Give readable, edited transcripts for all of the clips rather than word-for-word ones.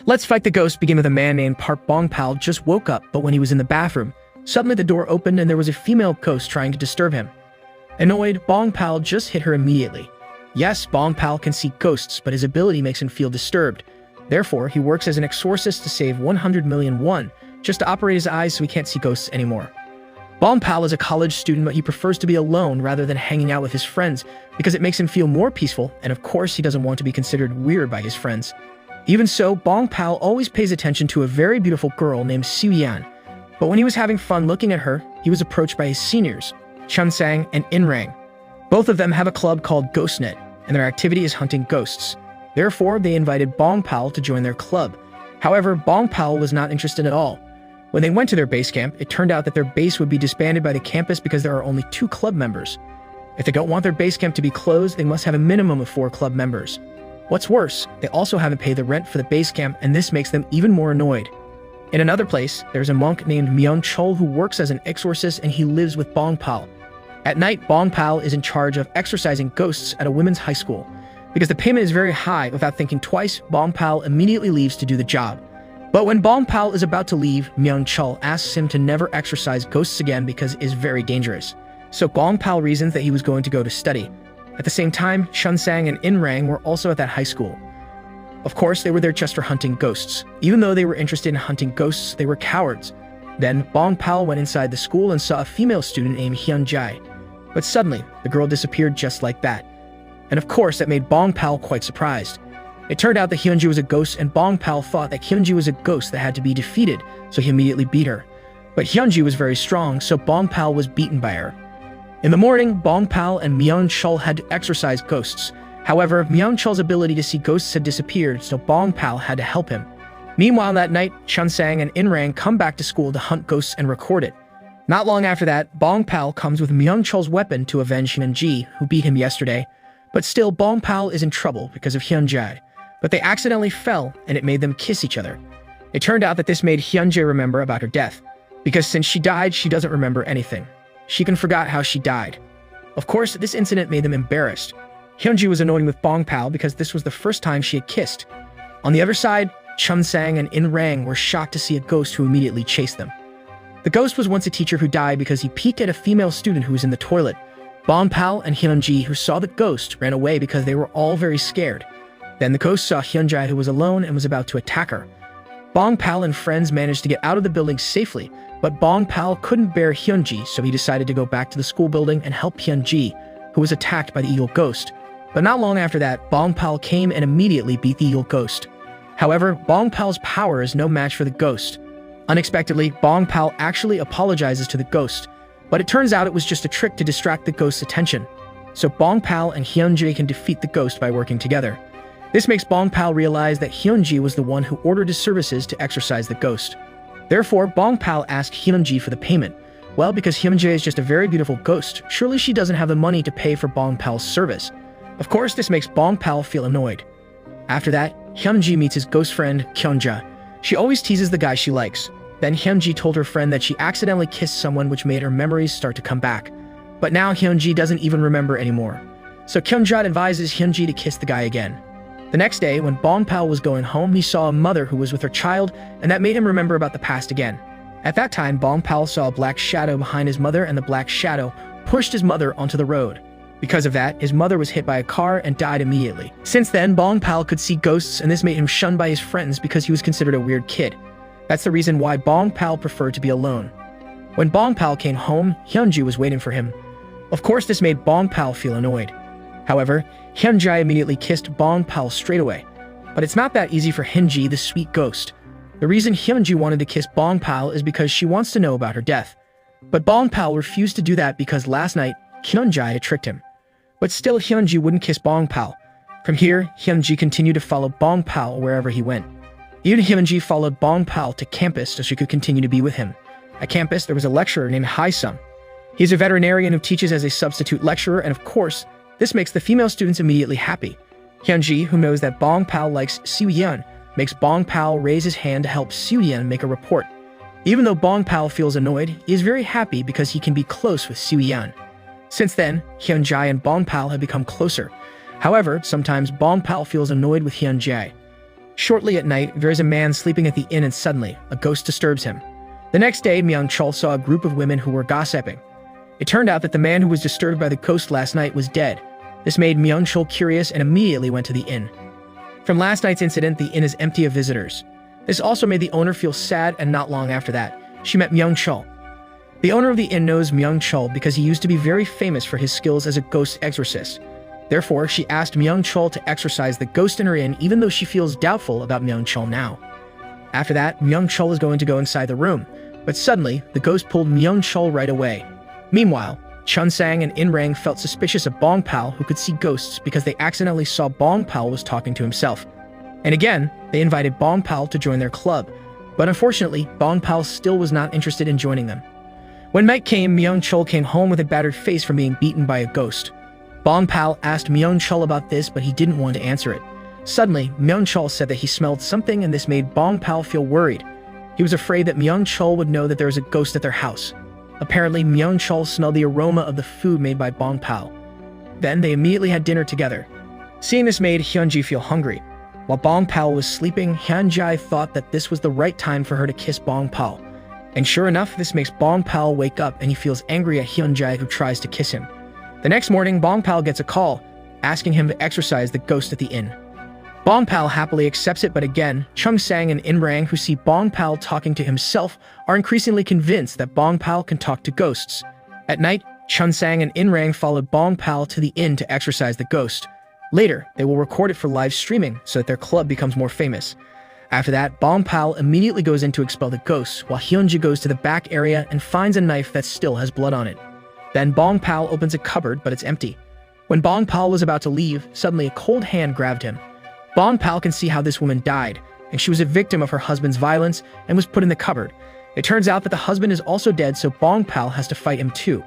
Let's Fight the Ghost began with a man named Park Bongpal just woke up, but when he was in the bathroom, suddenly the door opened and there was a female ghost trying to disturb him. Annoyed, Bongpal just hit her immediately. Yes, Bongpal can see ghosts, but his ability makes him feel disturbed. Therefore, he works as an exorcist to save 100 million won, just to operate his eyes so he can't see ghosts anymore. Bongpal is a college student, but he prefers to be alone rather than hanging out with his friends because it makes him feel more peaceful, and of course he doesn't want to be considered weird by his friends. Even so, Bongpal always pays attention to a very beautiful girl named Siuyan. But when he was having fun looking at her, he was approached by his seniors, Chunsang and Inrang. Both of them have a club called GhostNet, and their activity is hunting ghosts. Therefore, they invited Bongpal to join their club. However, Bongpal was not interested at all. When they went to their base camp, it turned out that their base would be disbanded by the campus because there are only 2 club members. If they don't want their base camp to be closed, they must have a minimum of 4 club members. What's worse, they also haven't paid the rent for the base camp, and this makes them even more annoyed. In another place, there's a monk named Myung-chul who works as an exorcist and he lives with Bongpal. At night, Bongpal is in charge of exorcising ghosts at a women's high school. Because the payment is very high, without thinking twice, Bongpal immediately leaves to do the job. But when Bongpal is about to leave, Myung-chul asks him to never exorcise ghosts again because it is very dangerous. So Bongpal reasons that he was going to go to study. At the same time, Chunsang and Inrang were also at that high school. Of course, they were there just for hunting ghosts. Even though they were interested in hunting ghosts, they were cowards. Then, Bongpal went inside the school and saw a female student named Hyunjae. But suddenly, the girl disappeared just like that. And of course, that made Bongpal quite surprised. It turned out that Hyunji was a ghost, and Bongpal thought that Hyunji was a ghost that had to be defeated, so he immediately beat her. But Hyunji was very strong, so Bongpal was beaten by her. In the morning, Bongpal and Myung-chul had to exorcise ghosts. However, Myung-chul's ability to see ghosts had disappeared, so Bongpal had to help him. Meanwhile, that night, Chunsang and Inrang come back to school to hunt ghosts and record it. Not long after that, Bongpal comes with Myung-chul's weapon to avenge Hyunji, who beat him yesterday. But still, Bongpal is in trouble because of Hyunjae. But they accidentally fell, and it made them kiss each other. It turned out that this made Hyunjae remember about her death, because since she died, she doesn't remember anything. She can forgot how she died. Of course, this incident made them embarrassed. Hyunji was annoyed with Bongpal because this was the first time she had kissed. On the other side, Chunsang and Inrang were shocked to see a ghost who immediately chased them. The ghost was once a teacher who died because he peeked at a female student who was in the toilet. Bongpal and Hyunji, who saw the ghost, ran away because they were all very scared. Then the ghost saw Hyunjae, who was alone and was about to attack her. Bongpal and friends managed to get out of the building safely, but Bongpal couldn't bear Hyunji, so he decided to go back to the school building and help Hyunji, who was attacked by the evil ghost. But not long after that, Bongpal came and immediately beat the evil ghost. However, Bongpal's power is no match for the ghost. Unexpectedly, Bongpal actually apologizes to the ghost, but it turns out it was just a trick to distract the ghost's attention. So Bongpal and Hyunji can defeat the ghost by working together. This makes Bongpal realize that Hyunji was the one who ordered his services to exorcise the ghost. Therefore, Bongpal asked Hyunji for the payment. Well, because Hyunjae is just a very beautiful ghost, surely she doesn't have the money to pay for Bongpal's service. Of course, this makes Bongpal feel annoyed. After that, Hyunji meets his ghost friend, Kyunja. She always teases the guy she likes. Then Hyunji told her friend that she accidentally kissed someone, which made her memories start to come back. But now Hyunji doesn't even remember anymore. So Kyunja advises Hyunji to kiss the guy again. The next day, when Bongpal was going home, he saw a mother who was with her child, and that made him remember about the past again. At that time, Bongpal saw a black shadow behind his mother, and the black shadow pushed his mother onto the road. Because of that, his mother was hit by a car and died immediately. Since then, Bongpal could see ghosts, and this made him shunned by his friends because he was considered a weird kid. That's the reason why Bongpal preferred to be alone. When Bongpal came home, Hyunji was waiting for him. Of course, this made Bongpal feel annoyed. However, Hyunjae immediately kissed Bongpal straight away. But it's not that easy for Hyunji, the sweet ghost. The reason Hyunji wanted to kiss Bongpal is because she wants to know about her death. But Bongpal refused to do that because last night, Hyunjae had tricked him. But still, Hyunji wouldn't kiss Bongpal. From here, Hyunji continued to follow Bongpal wherever he went. Even Hyunji followed Bongpal to campus so she could continue to be with him. At campus, there was a lecturer named Haesung. He's a veterinarian who teaches as a substitute lecturer, and of course, this makes the female students immediately happy. Hyunji, who knows that Bongpal likes Siuyan, makes Bongpal raise his hand to help Siuyan make a report. Even though Bongpal feels annoyed, he is very happy because he can be close with Siuyan. Since then, Hyunjae and Bongpal have become closer. However, sometimes Bongpal feels annoyed with Hyunjae. Shortly at night, there is a man sleeping at the inn and suddenly, a ghost disturbs him. The next day, Myung-chul saw a group of women who were gossiping. It turned out that the man who was disturbed by the ghost last night was dead. This made Myung-chul curious and immediately went to the inn. From last night's incident, the inn is empty of visitors. This also made the owner feel sad, and not long after that, she met Myung-chul. The owner of the inn knows Myung-chul because he used to be very famous for his skills as a ghost exorcist. Therefore, she asked Myung-chul to exorcise the ghost in her inn even though she feels doubtful about Myung-chul now. After that, Myung-chul is going to go inside the room, but suddenly, the ghost pulled Myung-chul right away. Meanwhile, Chun-sang and In-rang felt suspicious of Bong-pal, who could see ghosts because they accidentally saw Bong-pal was talking to himself. And again, they invited Bong-pal to join their club, but unfortunately, Bong-pal still was not interested in joining them. When night came, Myung-chul came home with a battered face from being beaten by a ghost. Bong-pal asked Myung-chul about this, but he didn't want to answer it. Suddenly, Myung-chul said that he smelled something, and this made Bong-pal feel worried. He was afraid that Myung-chul would know that there was a ghost at their house. Apparently, Myung-chul smelled the aroma of the food made by Bong-pal. Then they immediately had dinner together. Seeing this made Hyunji feel hungry. While Bong-pal was sleeping, Hyunji thought that this was the right time for her to kiss Bong-pal. And sure enough, this makes Bong-pal wake up and he feels angry at Hyunji, who tries to kiss him. The next morning, Bong-pal gets a call, asking him to exorcise the ghost at the inn. Bong-pal happily accepts it, but again, Chung-sang and In-rang, who see Bong-pal talking to himself, are increasingly convinced that Bong-pal can talk to ghosts. At night, Chung-sang and In-rang followed Bong-pal to the inn to exorcise the ghost. Later, they will record it for live streaming so that their club becomes more famous. After that, Bong-pal immediately goes in to expel the ghosts, while Hyunji goes to the back area and finds a knife that still has blood on it. Then Bong-pal opens a cupboard, but it's empty. When Bong-pal was about to leave, suddenly a cold hand grabbed him. Bong-pal can see how this woman died, and she was a victim of her husband's violence and was put in the cupboard. It turns out that the husband is also dead, so Bong-pal has to fight him too.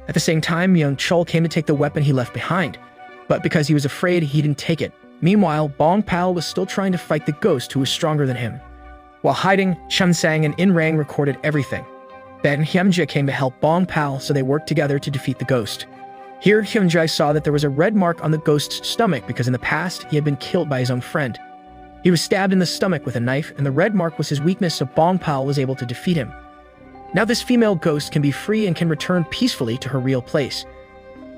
At the same time, Myung-chul came to take the weapon he left behind, but because he was afraid, he didn't take it. Meanwhile, Bong-pal was still trying to fight the ghost, who was stronger than him. While hiding, Chun-sang and In-rang recorded everything. Then Hyunji came to help Bong-pal, so they worked together to defeat the ghost. Here, Hyunji saw that there was a red mark on the ghost's stomach because in the past, he had been killed by his own friend. He was stabbed in the stomach with a knife, and the red mark was his weakness, so Bong-pal was able to defeat him. Now this female ghost can be free and can return peacefully to her real place.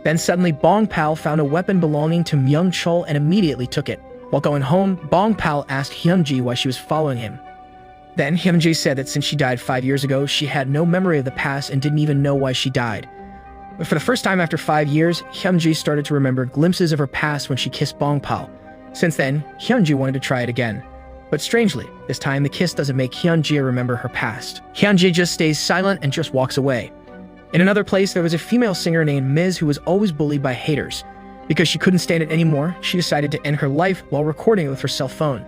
Then suddenly, Bong-pal found a weapon belonging to Myung-chul and immediately took it. While going home, Bong-pal asked Hyunji why she was following him. Then Hyunji said that since she died 5 years ago, she had no memory of the past and didn't even know why she died. But for the first time after 5 years, Hyunji started to remember glimpses of her past when she kissed Bong-pal. Since then, Hyunji wanted to try it again. But strangely, this time the kiss doesn't make Hyunji remember her past. Hyunji just stays silent and just walks away. In another place, there was a female singer named Miz who was always bullied by haters. Because she couldn't stand it anymore, she decided to end her life while recording it with her cell phone.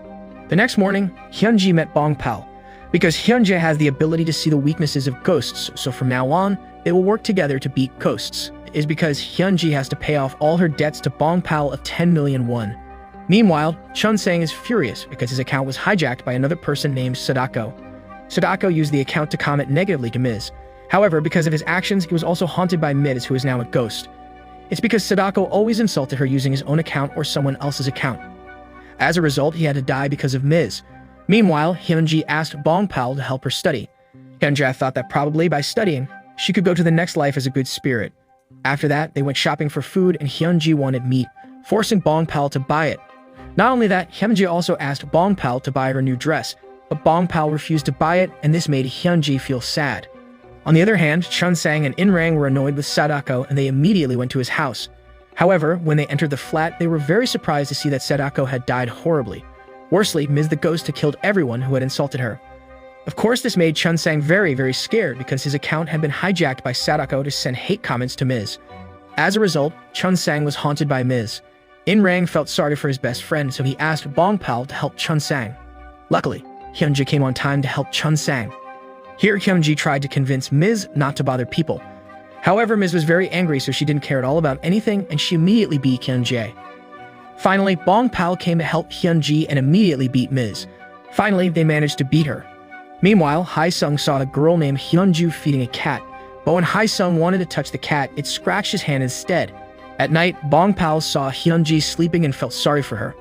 The next morning, Hyunji met Bong-pal. Because Hyunji has the ability to see the weaknesses of ghosts, so from now on, they will work together to beat ghosts. It is because Hyunji has to pay off all her debts to Bong-pal of 10 million won. Meanwhile, Chun-sang is furious because his account was hijacked by another person named Sadako. Sadako used the account to comment negatively to Miz. However, because of his actions, he was also haunted by Miz, who is now a ghost. It's because Sadako always insulted her using his own account or someone else's account. As a result, he had to die because of Miz. Meanwhile, Hyunji asked Bong-pal to help her study. Hyunji thought that probably by studying, she could go to the next life as a good spirit. After that, they went shopping for food and Hyunji wanted meat, forcing Bong-pal to buy it. Not only that, Hyunji also asked Bong-pal to buy her new dress, but Bong-pal refused to buy it, and this made Hyunji feel sad. On the other hand, Chun-sang and In-rang were annoyed with Sadako and they immediately went to his house. However, when they entered the flat, they were very surprised to see that Sadako had died horribly. Worsely, Miz the ghost had killed everyone who had insulted her. Of course, this made Chun-sang very, very scared because his account had been hijacked by Sadako to send hate comments to Miz. As a result, Chun-sang was haunted by Miz. In-rang felt sorry for his best friend, so he asked Bong-pal to help Chun-sang. Luckily, Hyunji came on time to help Chun-sang. Here, Hyunji tried to convince Miz not to bother people. However, Miz was very angry, so she didn't care at all about anything, and she immediately beat Hyunji. Finally, Bong-pal came to help Hyunji and immediately beat Miz. Finally, they managed to beat her. Meanwhile, Hae-sung saw a girl named Hyunju feeding a cat, but when Hae-sung wanted to touch the cat, it scratched his hand instead. At night, Bong-pal saw Hyunji sleeping and felt sorry for her.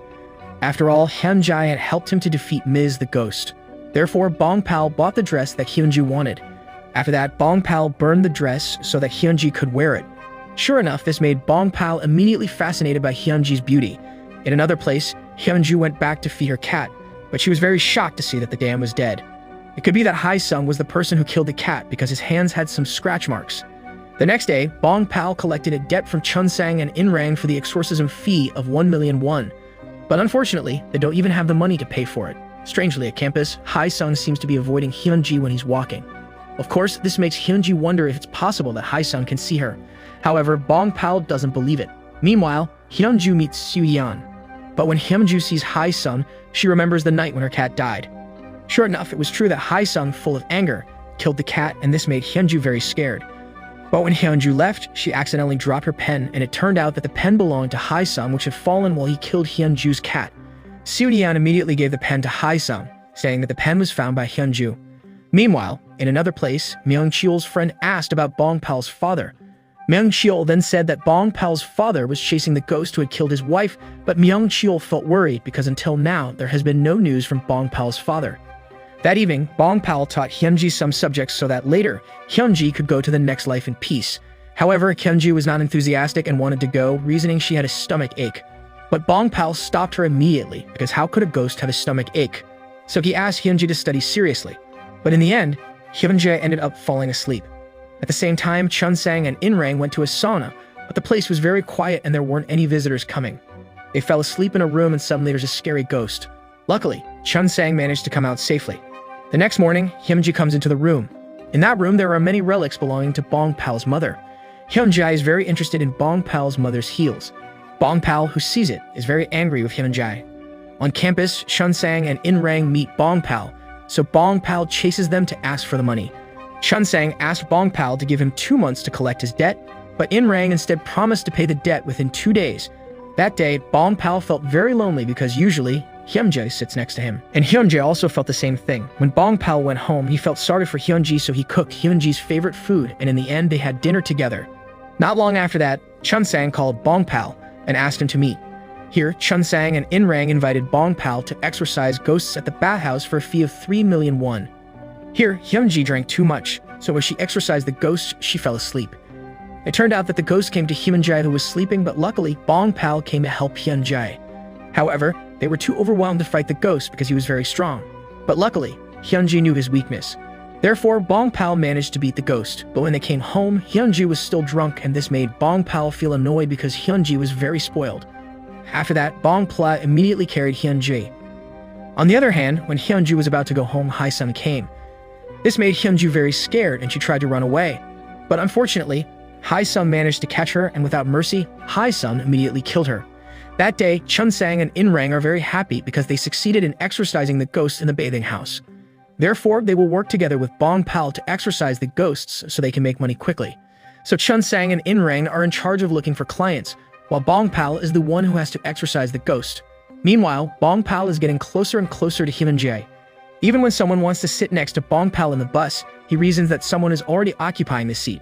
After all, Hyunjae had helped him to defeat Ms. the Ghost. Therefore, Bongpal bought the dress that Hyunji wanted. After that, Bongpal burned the dress so that Hyunji could wear it. Sure enough, this made Bongpal immediately fascinated by Hyunji's beauty. In another place, Hyunju went back to feed her cat, but she was very shocked to see that the dam was dead. It could be that Haesung was the person who killed the cat because his hands had some scratch marks. The next day, Bongpal collected a debt from Chunsang and Inrang for the exorcism fee of 1 million won. But unfortunately, they don't even have the money to pay for it. Strangely, at campus, Haesung seems to be avoiding Hyunji when he's walking. Of course, this makes Hyunji wonder if it's possible that Haesung can see her. However, Bongpal doesn't believe it. Meanwhile, Hyunju meets Soo-yeon. But when Hyunju sees Haesung, she remembers the night when her cat died. Sure enough, it was true that Haesung, full of anger, killed the cat, and this made Hyunju very scared. But when Hyunju left, she accidentally dropped her pen, and it turned out that the pen belonged to Haesung, which had fallen while he killed Hyunju's cat. Soo-yeon immediately gave the pen to Haesung, saying that the pen was found by Hyunju. Meanwhile, in another place, Myung-cheol's friend asked about Bongpal's father. Myung-cheol then said that Bongpal's father was chasing the ghost who had killed his wife, but Myung-cheol felt worried because until now there has been no news from Bongpal's father. That evening, Bongpal taught Hyunji some subjects so that later, Hyunji could go to the next life in peace. However, Hyunji was not enthusiastic and wanted to go, reasoning she had a stomach ache. But Bongpal stopped her immediately, because how could a ghost have a stomach ache? So he asked Hyunji to study seriously. But in the end, Hyunjae ended up falling asleep. At the same time, Chunsang and Inrang went to a sauna, but the place was very quiet and there weren't any visitors coming. They fell asleep in a room and suddenly there's a scary ghost. Luckily, Chunsang managed to come out safely. The next morning, Hyunji comes into the room. In that room, there are many relics belonging to Bongpal's mother. Hyunjae is very interested in Bongpal's mother's heels. Bongpal, who sees it, is very angry with Hyunjae. On campus, Chunsang and Inrang meet Bongpal, so Bongpal chases them to ask for the money. Chunsang asked Bongpal to give him 2 months to collect his debt, but Inrang instead promised to pay the debt within 2 days. That day, Bongpal felt very lonely because usually, Hyunjae sits next to him. And Hyunjae also felt the same thing. When Bongpal went home, he felt sorry for Hyunji, so he cooked Hyunji's favorite food, and in the end, they had dinner together. Not long after that, Chunsang called Bongpal and asked him to meet. Here, Chunsang and Inrang invited Bongpal to exorcise ghosts at the bathhouse for a fee of 3 million won. Here, Hyunji drank too much, so when she exorcised the ghost, she fell asleep. It turned out that the ghost came to Hyunjae who was sleeping, but luckily, Bongpal came to help Hyunjae. However, they were too overwhelmed to fight the ghost because he was very strong. But luckily, Hyunji knew his weakness. Therefore, Bongpal managed to beat the ghost, but when they came home, Hyunji was still drunk and this made Bongpal feel annoyed because Hyunji was very spoiled. After that, Bongpal immediately carried Hyunji. On the other hand, when Hyunji was about to go home, Haesung came. This made Hyunju very scared and she tried to run away. But unfortunately, Haesung managed to catch her and without mercy, Haesung immediately killed her. That day, Chunsang and Inrang are very happy because they succeeded in exorcising the ghost in the bathing house. Therefore, they will work together with Bongpal to exorcise the ghosts so they can make money quickly. So Chunsang and Inrang are in charge of looking for clients, while Bongpal is the one who has to exorcise the ghost. Meanwhile, Bongpal is getting closer and closer to Hyunjae. Even when someone wants to sit next to Bongpal in the bus, he reasons that someone is already occupying the seat.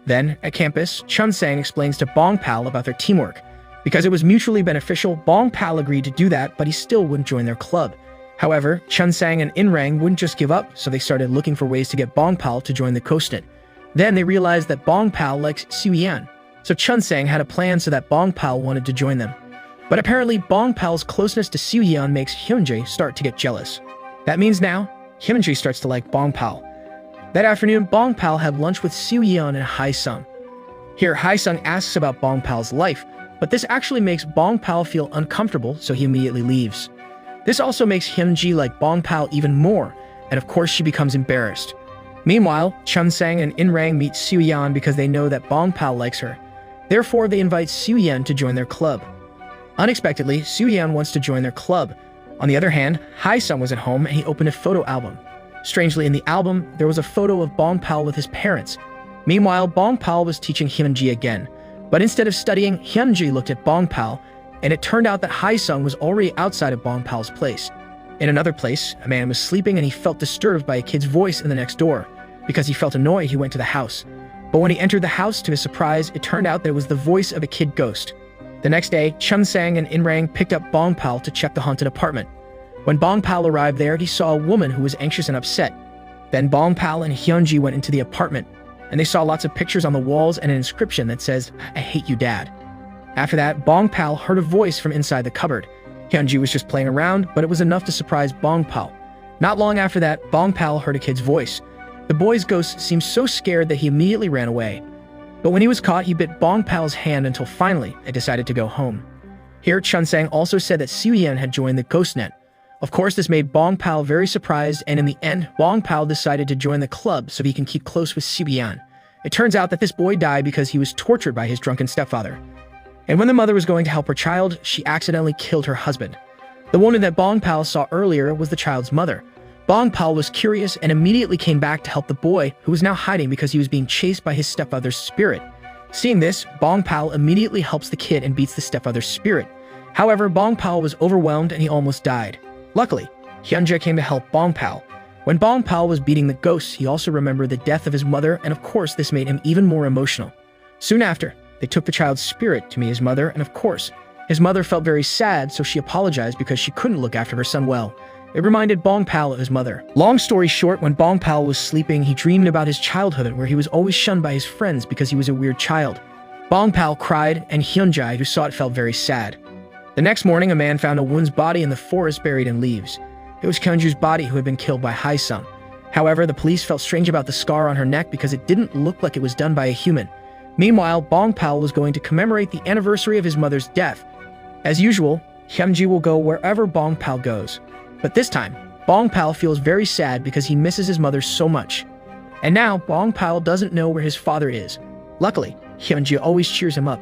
Then, at campus, Chunsang explains to Bongpal about their teamwork. Because it was mutually beneficial, Bongpal agreed to do that, but he still wouldn't join their club. However, Chunsang and Inrang wouldn't just give up, so they started looking for ways to get Bongpal to join the Kostet. Then they realized that Bongpal likes Soo-yeon, so Chunsang had a plan so that Bongpal wanted to join them. But apparently, Bongpal's closeness to Soo-yeon makes Hyunjae start to get jealous. That means now, Hyunjae starts to like Bongpal. That afternoon, Bongpal had lunch with Soo-yeon and Haesung. Here, Haesung asks about Bongpal's life, but this actually makes Bongpal feel uncomfortable, so he immediately leaves. This also makes Hyunji like Bongpal even more, and of course she becomes embarrassed. Meanwhile, Chunsang and Inrang meet Soo-yeon because they know that Bongpal likes her. Therefore, they invite Soo-yeon to join their club. Unexpectedly, Soo-yeon wants to join their club. On the other hand, Haesung was at home and he opened a photo album. Strangely, in the album, there was a photo of Bongpal with his parents. Meanwhile, Bongpal was teaching Hyunji again. But instead of studying, Hyunji looked at Bongpal, and it turned out that Haesung was already outside of Bongpal's place. In another place, a man was sleeping and he felt disturbed by a kid's voice in the next door. Because he felt annoyed, he went to the house. But when he entered the house, to his surprise, it turned out that it was the voice of a kid ghost. The next day, Chun Sang and In Rang picked up Bong Pal to check the haunted apartment. When Bong Pal arrived there, he saw a woman who was anxious and upset. Then Bong Pal and Hyunji went into the apartment, and they saw lots of pictures on the walls and an inscription that says, "I hate you, Dad." After that, Bong Pal heard a voice from inside the cupboard. Hyunji was just playing around, but it was enough to surprise Bong Pal. Not long after that, Bong Pal heard a kid's voice. The boy's ghost seemed so scared that he immediately ran away. But when he was caught, he bit Bong Pal's hand until finally it decided to go home. Here, Chun Sang also said that Siu Yan had joined the ghost net. Of course, this made Bong Pal very surprised, and in the end, Bong Pal decided to join the club so he can keep close with Siu Yan. It turns out that this boy died because he was tortured by his drunken stepfather. And when the mother was going to help her child, she accidentally killed her husband. The woman that Bong Pal saw earlier was the child's mother. Bong Pal was curious and immediately came back to help the boy, who was now hiding because he was being chased by his stepfather's spirit. Seeing this, Bong Pal immediately helps the kid and beats the stepfather's spirit. However, Bong Pal was overwhelmed and he almost died. Luckily, Hyunja came to help Bong Pal. When Bong Pal was beating the ghosts, he also remembered the death of his mother, and of course this made him even more emotional. Soon after, they took the child's spirit to meet his mother, and of course, his mother felt very sad, so she apologized because she couldn't look after her son well. It reminded Bong Pal of his mother. Long story short, when Bong Pal was sleeping, he dreamed about his childhood where he was always shunned by his friends because he was a weird child. Bong Pal cried, and Hyunjai, who saw it, felt very sad. The next morning, a man found a woman's body in the forest buried in leaves. It was Kyunju's body who had been killed by Hae-sung. However, the police felt strange about the scar on her neck because it didn't look like it was done by a human. Meanwhile, Bong Pal was going to commemorate the anniversary of his mother's death. As usual, Hyunji will go wherever Bong Pal goes. But this time, Bong Pal feels very sad because he misses his mother so much. And now, Bong Pal doesn't know where his father is. Luckily, Hyunji always cheers him up.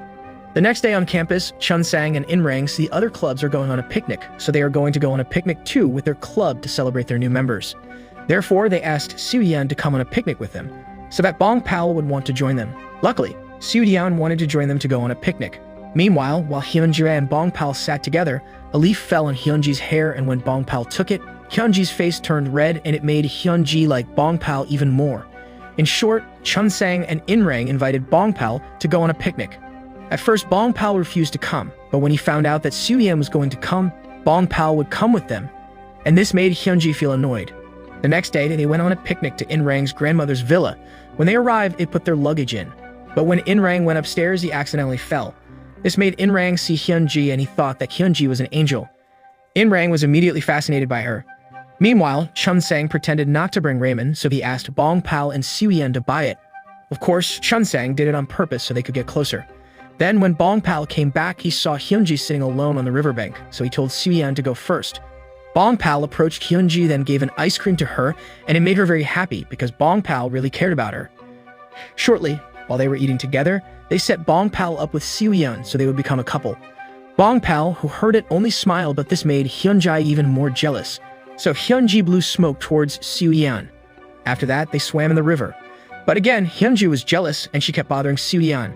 The next day on campus, Chun Sang and In Rang see other clubs are going on a picnic, so they are going to go on a picnic too with their club to celebrate their new members. Therefore, they asked Siu Yan to come on a picnic with them, so that Bong Pal would want to join them. Luckily, Siu Yan wanted to join them to go on a picnic. Meanwhile, while Hyunji and Bong Pal sat together, a leaf fell on Hyunji's hair, and when Bong Pal took it, Hyunji's face turned red and it made Hyunji like Bong Pal even more. In short, Chun Sang and In Rang invited Bong Pal to go on a picnic. At first, Bong Pal refused to come, but when he found out that Siu Yan was going to come, Bong Pal would come with them, and this made Hyunji feel annoyed. The next day, they went on a picnic to In Rang's grandmother's villa. When they arrived, they put their luggage in, but when In Rang went upstairs, he accidentally fell. This made In Rang see Hyunji, and he thought that Hyunji was an angel. In Rang was immediately fascinated by her. Meanwhile, Chun Sang pretended not to bring ramen, so he asked Bong Pal and Siu Yan to buy it. Of course, Chun Sang did it on purpose so they could get closer. Then, when Bong Pal came back, he saw Hyunji sitting alone on the riverbank, so he told Siu Yan to go first. Bong Pal approached Hyunji, then gave an ice cream to her, and it made her very happy because Bong Pal really cared about her. Shortly, while they were eating together, they set Bong Pal up with Siu Yan so they would become a couple. Bong Pal, who heard it, only smiled, but this made Hyunjai even more jealous. So Hyunji blew smoke towards Siu Yan. After that, they swam in the river. But again, Hyunji was jealous and she kept bothering Siu Yan.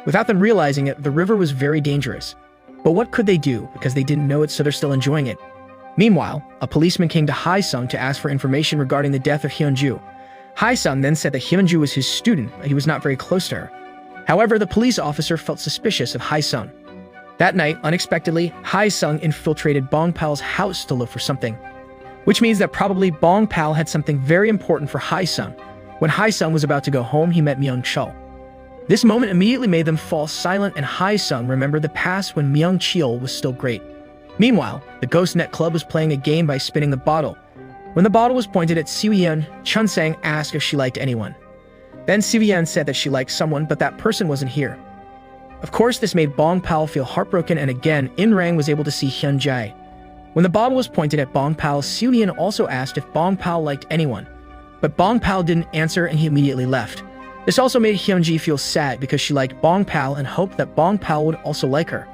Without them realizing it, the river was very dangerous. But what could they do because they didn't know it, so they're still enjoying it? Meanwhile, a policeman came to Hae-sung to ask for information regarding the death of Hyunju. Hae-sung then said that Hyunju was his student, but he was not very close to her. However, the police officer felt suspicious of Hae-sung. That night, unexpectedly, Hae-sung infiltrated Bong Pal's house to look for something, which means that probably Bong Pal had something very important for Hae-sung. When Hae-sung was about to go home, he met Myung-chul. This moment immediately made them fall silent, and Hae-sung remembered the past when Myung-chul was still great. Meanwhile, the Ghost Net Club was playing a game by spinning the bottle. When the bottle was pointed at Siu Yan, Chun Sang asked if she liked anyone. Then Siu Yan said that she liked someone, but that person wasn't here. Of course, this made Bong Pal feel heartbroken, and again, In Rang was able to see Hyunjae. When the bottle was pointed at Bong Pal, Siu Yan also asked if Bong Pal liked anyone. But Bong Pal didn't answer, and he immediately left. This also made Hyunji feel sad because she liked Bong Pal and hoped that Bong Pal would also like her.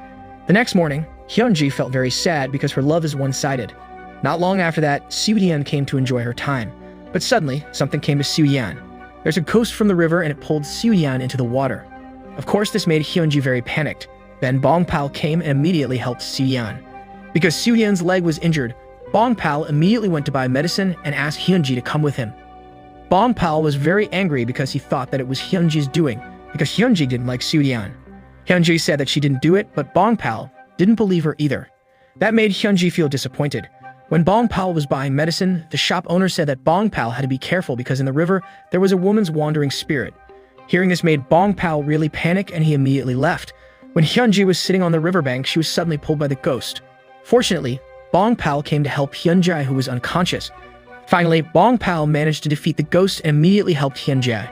The next morning, Hyunji felt very sad because her love is one-sided. Not long after that, Siu Yan came to enjoy her time. But suddenly, something came to Siu Yan. There's a ghost from the river and it pulled Siu Yan into the water. Of course, this made Hyunji very panicked. Then Bong Pal came and immediately helped Siu Yan. Because Siu Yan's leg was injured, Bong Pal immediately went to buy medicine and asked Hyunji to come with him. Bong Pal was very angry because he thought that it was Hyunji's doing, because Hyunji didn't like Siu Yan. Hyunji said that she didn't do it, but Bong Pal didn't believe her either. That made Hyunji feel disappointed. When Bong Pal was buying medicine, the shop owner said that Bong Pal had to be careful because in the river, there was a woman's wandering spirit. Hearing this made Bong Pal really panic and he immediately left. When Hyunji was sitting on the riverbank, she was suddenly pulled by the ghost. Fortunately, Bong Pal came to help Hyunji, who was unconscious. Finally, Bong Pal managed to defeat the ghost and immediately helped Hyunji.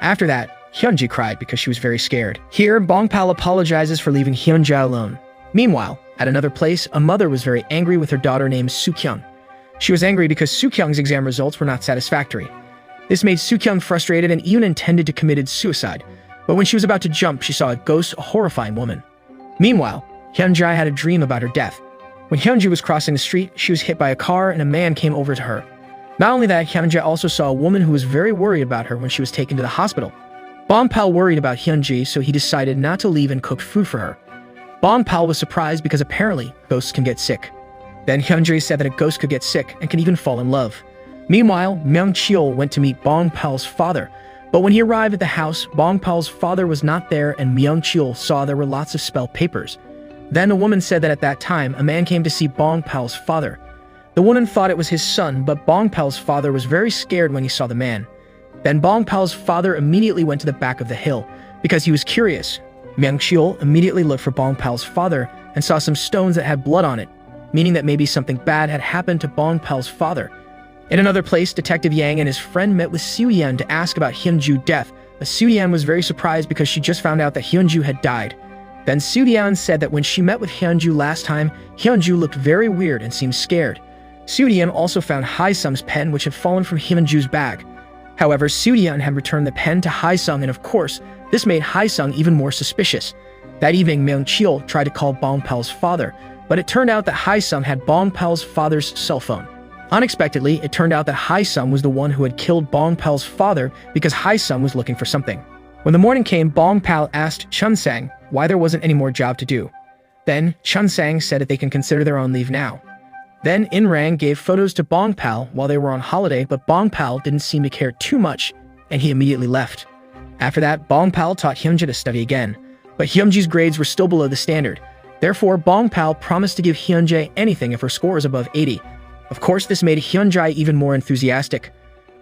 After that, Hyunji cried because she was very scared. Here, Bong Pal apologizes for leaving Hyunji alone. Meanwhile, at another place, a mother was very angry with her daughter named Sookyung. She was angry because Sookyung's exam results were not satisfactory. This made Sookyung frustrated and even intended to commit suicide. But when she was about to jump, she saw a ghost, a horrifying woman. Meanwhile, Hyunji had a dream about her death. When Hyunji was crossing the street, she was hit by a car and a man came over to her. Not only that, Hyunji also saw a woman who was very worried about her when she was taken to the hospital. Bong Pal worried about Hyunji, so he decided not to leave and cooked food for her. Bong Pal was surprised because apparently ghosts can get sick. Then Hyunji said that a ghost could get sick and can even fall in love. Meanwhile, Myung Cheol went to meet Bong Pal's father. But when he arrived at the house, Bong Pal's father was not there and Myung Cheol saw there were lots of spell papers. Then a woman said that at that time, a man came to see Bong Pal's father. The woman thought it was his son, but Bong Pal's father was very scared when he saw the man. Then Bong Pal's father immediately went to the back of the hill because he was curious. Myung Cheol immediately looked for Bong Pal's father and saw some stones that had blood on it, meaning that maybe something bad had happened to Bong Pal's father. In another place, Detective Yang and his friend met with Soo-yeon to ask about Hyunju's death, but Soo-yeon was very surprised because she just found out that Hyunju had died. Then Soo-yeon said that when she met with Hyunju last time, Hyunju looked very weird and seemed scared. Soo-yeon also found Hae-sung's pen which had fallen from Hyunju's bag. However, Soo-yeon had returned the pen to Hae-sung and of course, this made Hae-sung even more suspicious. That evening, Myung Cheol tried to call Bong Pal's father, but it turned out that Hae-sung had Bong Pal's father's cell phone. Unexpectedly, it turned out that Hae-sung was the one who had killed Bong Pal's father because Hae-sung was looking for something. When the morning came, Bong Pal asked Chun-sang why there wasn't any more job to do. Then, Chun-sang said that they can consider their own leave now. Then, In-rang gave photos to Bong Pal while they were on holiday, but Bong Pal didn't seem to care too much, and he immediately left. After that, Bong Pal taught Hyunji to study again, but Hyunji's grades were still below the standard. Therefore, Bong Pal promised to give Hyunji anything if her score is above 80. Of course, this made Hyunji even more enthusiastic.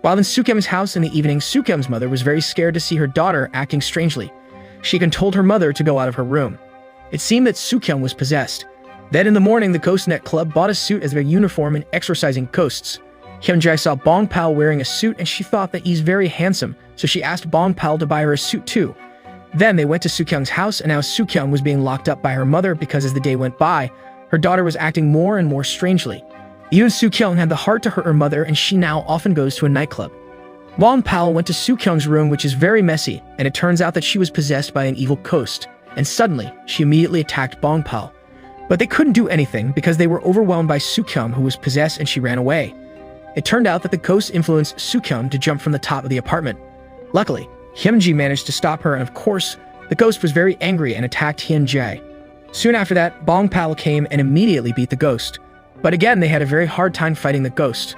While in Sookyung's house in the evening, Sookyung's mother was very scared to see her daughter acting strangely. She even told her mother to go out of her room. It seemed that Sookyung was possessed. Then in the morning, the Ghost Net Club bought a suit as their uniform in exorcising ghosts. Hyunji saw Bong Pal wearing a suit and she thought that he's very handsome, so she asked Bong Pal to buy her a suit too. Then they went to Sookyung's house and now Sookyung was being locked up by her mother because as the day went by, her daughter was acting more and more strangely. Even Sookyung had the heart to hurt her mother and she now often goes to a nightclub. Bong Pal went to Sookyung's room which is very messy and it turns out that she was possessed by an evil ghost, and suddenly she immediately attacked Bong Pal. But they couldn't do anything because they were overwhelmed by Sookyung who was possessed and she ran away. It turned out that the ghost influenced Sookyung to jump from the top of the apartment. Luckily, Hyunji managed to stop her and of course, the ghost was very angry and attacked Hyunji. Soon after that, Bong Pal came and immediately beat the ghost. But again, they had a very hard time fighting the ghost.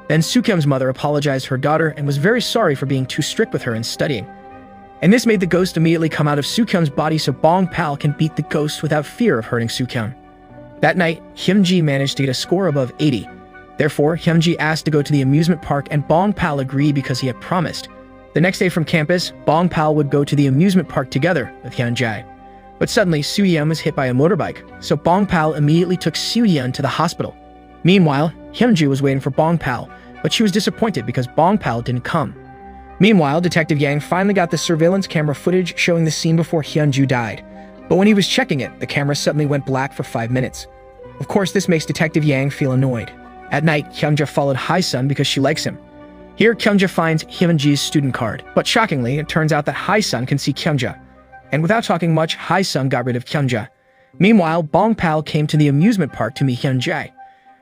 Then Sookyung's mother apologized to her daughter and was very sorry for being too strict with her in studying. And this made the ghost immediately come out of Sookyung's body so Bong Pal can beat the ghost without fear of hurting Sookyung. That night, Hyunji managed to get a score above 80. Therefore, Hyunji asked to go to the amusement park and Bong Pal agreed because he had promised. The next day from campus, Bong Pal would go to the amusement park together with Hyunji. But suddenly, Soo-yeon was hit by a motorbike, so Bong Pal immediately took Soo-yeon to the hospital. Meanwhile, Hyunji was waiting for Bong Pal, but she was disappointed because Bong Pal didn't come. Meanwhile, Detective Yang finally got the surveillance camera footage showing the scene before Hyunju died. But when he was checking it, the camera suddenly went black for 5 minutes. Of course, this makes Detective Yang feel annoyed. At night, Hyunja followed Hae-sung because she likes him. Here, Hyunja finds Hyunji's student card, but shockingly, it turns out that Hae-sung can see Hyunja. And without talking much, Hae-sung got rid of Hyunja. Meanwhile, Bong Pal came to the amusement park to meet Hyunji.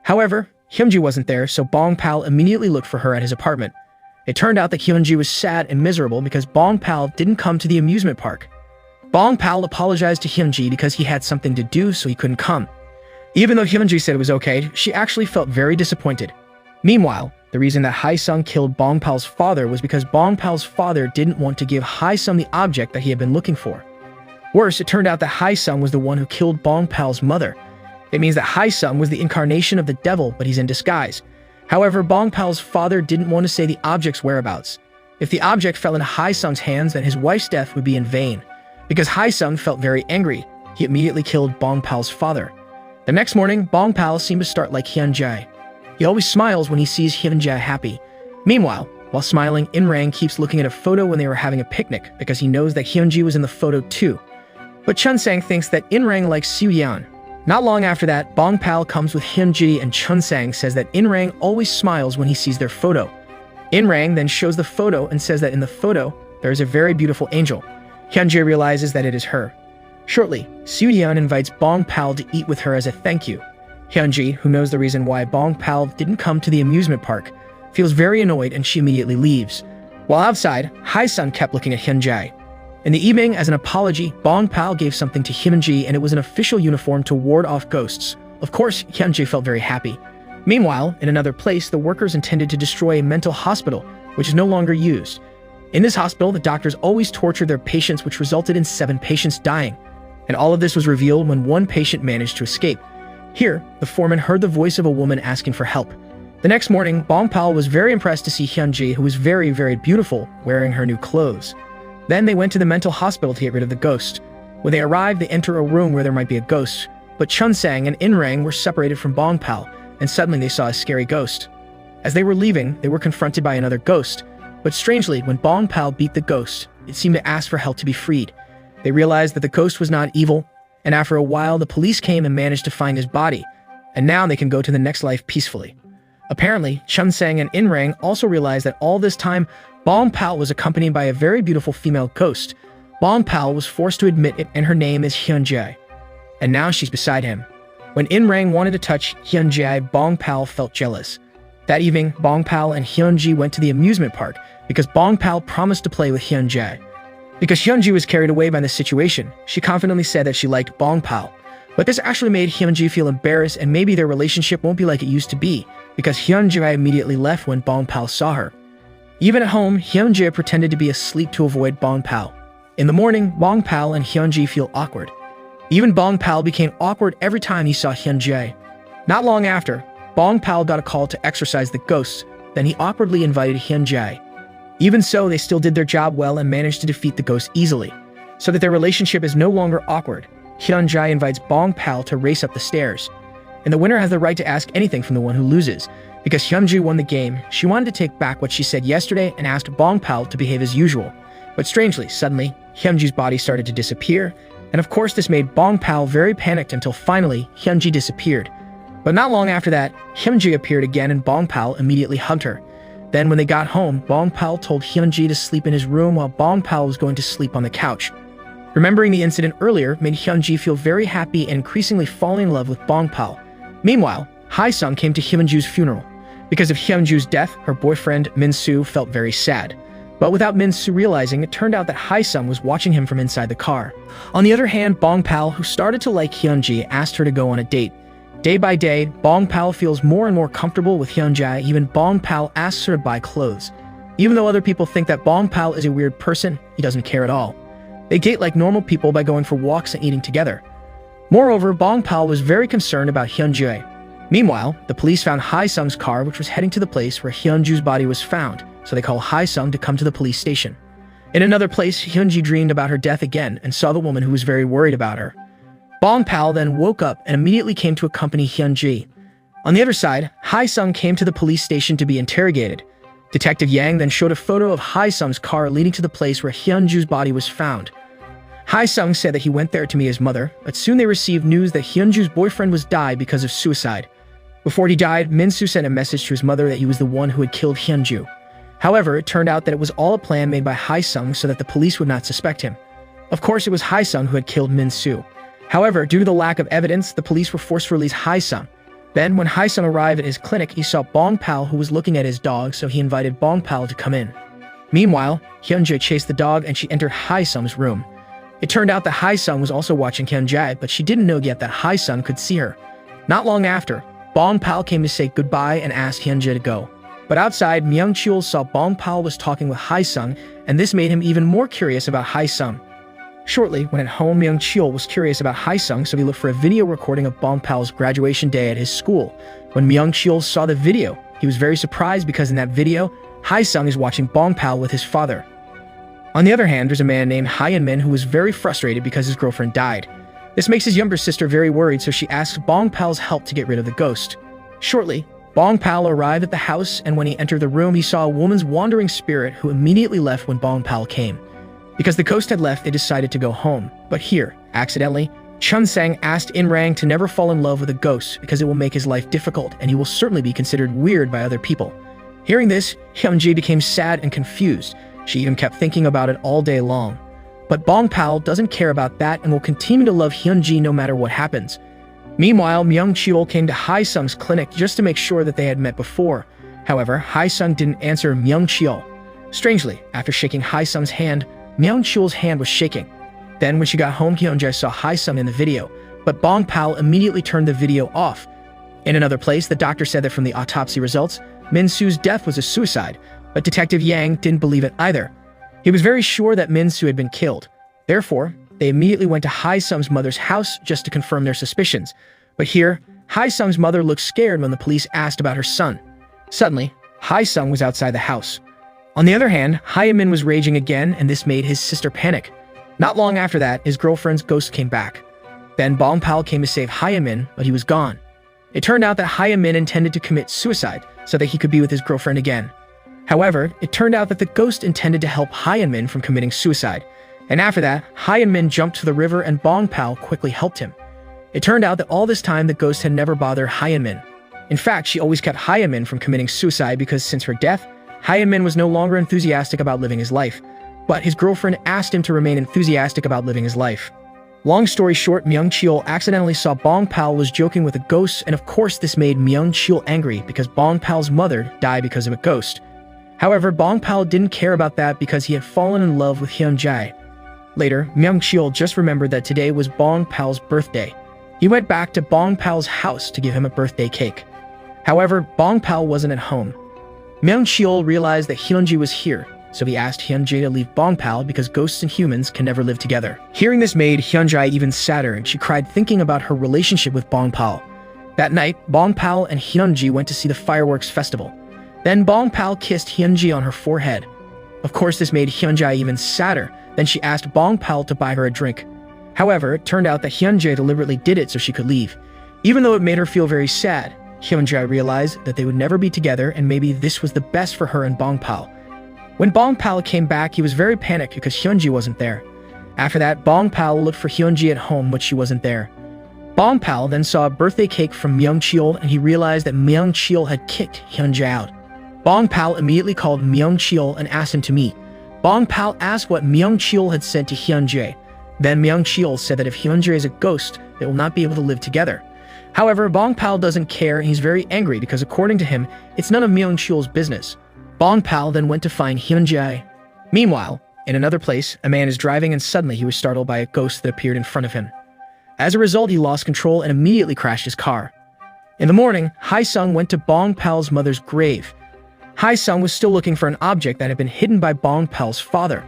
However, Hyunji wasn't there, so Bong Pal immediately looked for her at his apartment. It turned out that Hyunji was sad and miserable because Bong Pal didn't come to the amusement park. Bong Pal apologized to Hyunji because he had something to do so he couldn't come. Even though Hyunji said it was okay, she actually felt very disappointed. Meanwhile, the reason that Hae-sung killed Bong Pal's father was because Bong Pal's father didn't want to give Hae-sung the object that he had been looking for. Worse, it turned out that Hai-sung was the one who killed Bong Pal's mother. It means that Hai-sung was the incarnation of the devil, but he's in disguise. However, Bong Pal's father didn't want to say the object's whereabouts. If the object fell into Hai-sung's hands, then his wife's death would be in vain. Because Hai-sung felt very angry, he immediately killed Bong Pal's father. The next morning, Bong Pal seemed to start like Hyun-jae. He always smiles when he sees Hyun-jae happy. Meanwhile, while smiling, In-rang keeps looking at a photo when they were having a picnic because he knows that Hyun-ji was in the photo too. But Chun-sang thinks that In-rang likes Soo-yeon. Not long after that, Bong Pal comes with Hyun-ji and Chun-sang says that In-rang always smiles when he sees their photo. In-rang then shows the photo and says that in the photo, there is a very beautiful angel. Hyun-ji realizes that it is her. Shortly, Soo-yeon invites Bong Pal to eat with her as a thank you. Hyun-ji, who knows the reason why Bong Pal didn't come to the amusement park, feels very annoyed and she immediately leaves. While outside, Hai-sung kept looking at Hyun-jae. In the evening, as an apology, Bong Pal gave something to Hyun-ji and it was an official uniform to ward off ghosts. Of course, Hyun-ji felt very happy. Meanwhile, in another place, the workers intended to destroy a mental hospital, which is no longer used. In this hospital, the doctors always tortured their patients, which resulted in 7 patients dying. And all of this was revealed when one patient managed to escape. Here, the foreman heard the voice of a woman asking for help. The next morning, Bong Pal was very impressed to see Hyun-ji, who was very, very beautiful, wearing her new clothes. Then they went to the mental hospital to get rid of the ghost. When they arrived, they enter a room where there might be a ghost. But Chun-sang and In-rang were separated from Bong Pal, and suddenly they saw a scary ghost. As they were leaving, they were confronted by another ghost. But strangely, when Bong Pal beat the ghost, it seemed to ask for help to be freed. They realized that the ghost was not evil, and after a while, the police came and managed to find his body. And now they can go to the next life peacefully. Apparently, Chun-sang and In-rang also realized that all this time, Bong Pal was accompanied by a very beautiful female ghost. Bong Pal was forced to admit it, and her name is Hyun-jae. And now she's beside him. When In-rang wanted to touch Hyun-jae, Bong Pal felt jealous. That evening, Bong Pal and Hyun-ji went to the amusement park because Bong Pal promised to play with Hyun-jae. Because Hyun-ji was carried away by the situation, she confidently said that she liked Bong Pal. But this actually made Hyun-ji feel embarrassed, and maybe their relationship won't be like it used to be, because Hyun-jae immediately left when Bong Pal saw her. Even at home, Hyun-jae pretended to be asleep to avoid Bong Pal. In the morning, Bong Pal and Hyun-ji feel awkward. Even Bong Pal became awkward every time he saw Hyun-jae. Not long after, Bong Pal got a call to exorcise the ghosts, then he awkwardly invited Hyun-jae. Even so, they still did their job well and managed to defeat the ghost easily. So that their relationship is no longer awkward, Hyun-jae invites Bong Pal to race up the stairs. And the winner has the right to ask anything from the one who loses. Because Hyun-ji won the game, she wanted to take back what she said yesterday and asked Bong Pal to behave as usual. But strangely, suddenly, Hyun-ji's body started to disappear, and of course this made Bong Pal very panicked until finally Hyun-ji disappeared. But not long after that, Hyun-ji appeared again and Bong Pal immediately hugged her. Then when they got home, Bong Pal told Hyun-ji to sleep in his room while Bong Pal was going to sleep on the couch. Remembering the incident earlier made Hyun-ji feel very happy and increasingly falling in love with Bong Pal. Meanwhile, Hai-sung came to Hyun-ju's funeral. Because of Hyun-ju's death, her boyfriend Min-soo felt very sad. But without Min-soo realizing, it turned out that Hai-sung was watching him from inside the car. On the other hand, Bong Pal, who started to like Hyun-ji, asked her to go on a date. Day by day, Bong Pal feels more and more comfortable with Hyun-jae. Even Bong Pal asks her to buy clothes. Even though other people think that Bong Pal is a weird person, he doesn't care at all. They date like normal people by going for walks and eating together. Moreover, Bong Pal was very concerned about Hyun-jae. Meanwhile, the police found Hai-sung's car, which was heading to the place where Hyun-ju's body was found, so they call Hai-sung to come to the police station. In another place, Hyun-ji dreamed about her death again and saw the woman who was very worried about her. Bong Pal then woke up and immediately came to accompany Hyun-ji. On the other side, Hai-sung came to the police station to be interrogated. Detective Yang then showed a photo of Hai-sung's car leading to the place where Hyun-ju's body was found. Hai-sung said that he went there to meet his mother, but soon they received news that Hyun-ju's boyfriend was died because of suicide. Before he died, Min-soo sent a message to his mother that he was the one who had killed Hyun-ju. However, it turned out that it was all a plan made by Hai-sung so that the police would not suspect him. Of course, it was Hai-sung who had killed Min-soo. However, due to the lack of evidence, the police were forced to release Hai-sung. Then, when Hai-sung arrived at his clinic, he saw Bong Pal who was looking at his dog, so he invited Bong Pal to come in. Meanwhile, Hyun-jae chased the dog and she entered Hai-sung's room. It turned out that Hai-sung was also watching Hyun-jae, but she didn't know yet that Hai-sung could see her. Not long after, Bong Pal came to say goodbye and asked Hyun-jae to go. But outside, Myung-chul saw Bong Pal was talking with Hai-sung, and this made him even more curious about Hai-sung. Shortly, when at home, Myung-chul was curious about Hae-sung, so he looked for a video recording of Bong-pal's graduation day at his school. When Myung-chul saw the video, he was very surprised because in that video, Hae-sung is watching Bong-pal with his father. On the other hand, there's a man named Hyun-min who was very frustrated because his girlfriend died. This makes his younger sister very worried, so she asks Bong-pal's help to get rid of the ghost. Shortly, Bong-pal arrived at the house, and when he entered the room, he saw a woman's wandering spirit who immediately left when Bong-pal came. Because the ghost had left, they decided to go home. But here, accidentally, Chun-sang asked In-rang to never fall in love with a ghost because it will make his life difficult and he will certainly be considered weird by other people. Hearing this, Hyun-ji became sad and confused. She even kept thinking about it all day long. But Bong-pal doesn't care about that and will continue to love Hyun-ji no matter what happens. Meanwhile, Myung-chul came to Hae-sung's clinic just to make sure that they had met before. However, Hae-sung didn't answer Myung-chul. Strangely, after shaking Hae-sung's hand, Myung-chul's hand was shaking. Then when she got home, Hyun-jae saw Hae-sung in the video, but Bong-pal immediately turned the video off. In another place, the doctor said that from the autopsy results, Min-soo's death was a suicide, but Detective Yang didn't believe it either. He was very sure that Min-soo had been killed. Therefore, they immediately went to Hae-sung's mother's house just to confirm their suspicions. But here, Hae-sung's mother looked scared when the police asked about her son. Suddenly, Hae-sung was outside the house. On the other hand, Hyun-min was raging again, and this made his sister panic. Not long after that, his girlfriend's ghost came back. Then Bong-pal came to save Hyun-min, but he was gone. It turned out that Hyun-min intended to commit suicide so that he could be with his girlfriend again. However, it turned out that the ghost intended to help Hyun-min from committing suicide. And after that, Hyun-min jumped to the river and Bong-pal quickly helped him. It turned out that all this time the ghost had never bothered Hyun-min. In fact, she always kept Hyun-min from committing suicide because since her death, Hyun-min was no longer enthusiastic about living his life. But his girlfriend asked him to remain enthusiastic about living his life. Long story short, Myung-chul accidentally saw Bong-pal was joking with a ghost, and of course this made Myung-chul angry because Bong-pal's mother died because of a ghost. However, Bong-pal didn't care about that because he had fallen in love with Hyun-jae. Later, Myung-chul just remembered that today was Bong-pal's birthday. He went back to Bong-pal's house to give him a birthday cake. However, Bong-pal wasn't at home. Myung-chul realized that Hyun-ji was here, so he asked Hyun-jae to leave Bong-pal because ghosts and humans can never live together. Hearing this made Hyun-jae even sadder, and she cried thinking about her relationship with Bong-pal. That night, Bong-pal and Hyun-ji went to see the fireworks festival. Then Bong-pal kissed Hyun-ji on her forehead. Of course, this made Hyun-jae even sadder. Then she asked Bong-pal to buy her a drink. However, it turned out that Hyun-jae deliberately did it so she could leave. Even though it made her feel very sad, Hyun-jae realized that they would never be together and maybe this was the best for her and Bong-pal. When Bong-pal came back, he was very panicked because Hyun-ji wasn't there. After that, Bong-pal looked for Hyun-ji at home, but she wasn't there. Bong-pal then saw a birthday cake from Myung-chul and he realized that Myung-chul had kicked Hyun-jae out. Bong-pal immediately called Myung-chul and asked him to meet. Bong-pal asked what Myung-chul had said to Hyun-jae. Then Myung-chul said that if Hyun-jae is a ghost, they will not be able to live together. However, Bong-pal doesn't care and he's very angry because according to him, it's none of Myung-chul's business. Bong-pal then went to find Hyun-jae. Meanwhile, in another place, a man is driving and suddenly he was startled by a ghost that appeared in front of him. As a result, he lost control and immediately crashed his car. In the morning, Hae-sung went to Bong-pal's mother's grave. Hae-sung was still looking for an object that had been hidden by Bong-pal's father.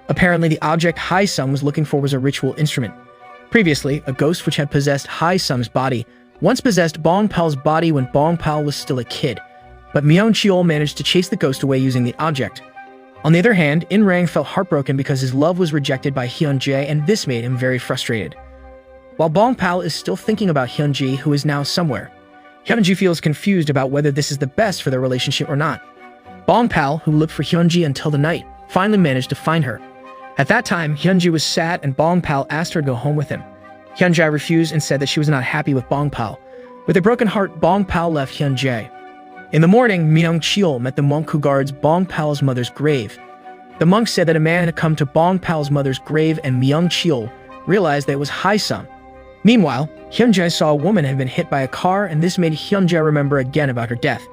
Apparently, the object Hae-sung was looking for was a ritual instrument. Previously, a ghost which had possessed Hae-sung's body once possessed Bong-pal's body when Bong-pal was still a kid, but Myung-chul managed to chase the ghost away using the object. On the other hand, In-rang felt heartbroken because his love was rejected by Hyun-jae and this made him very frustrated. While Bong-pal is still thinking about Hyun-ji, who is now somewhere, Hyun-ji feels confused about whether this is the best for their relationship or not. Bong-pal, who looked for Hyun-ji until the night, finally managed to find her. At that time, Hyun-ji was sad and Bong-pal asked her to go home with him. Hyun-jae refused and said that she was not happy with Bong-pal. With a broken heart, Bong-pal left Hyun-jae. In the morning, Myung-chul met the monk who guards Bong-pal's mother's grave. The monk said that a man had come to Bong-pal's mother's grave and Myung-chul realized that it was Hae-sung. Meanwhile, Hyun-jae saw a woman had been hit by a car and this made Hyun-jae remember again about her death.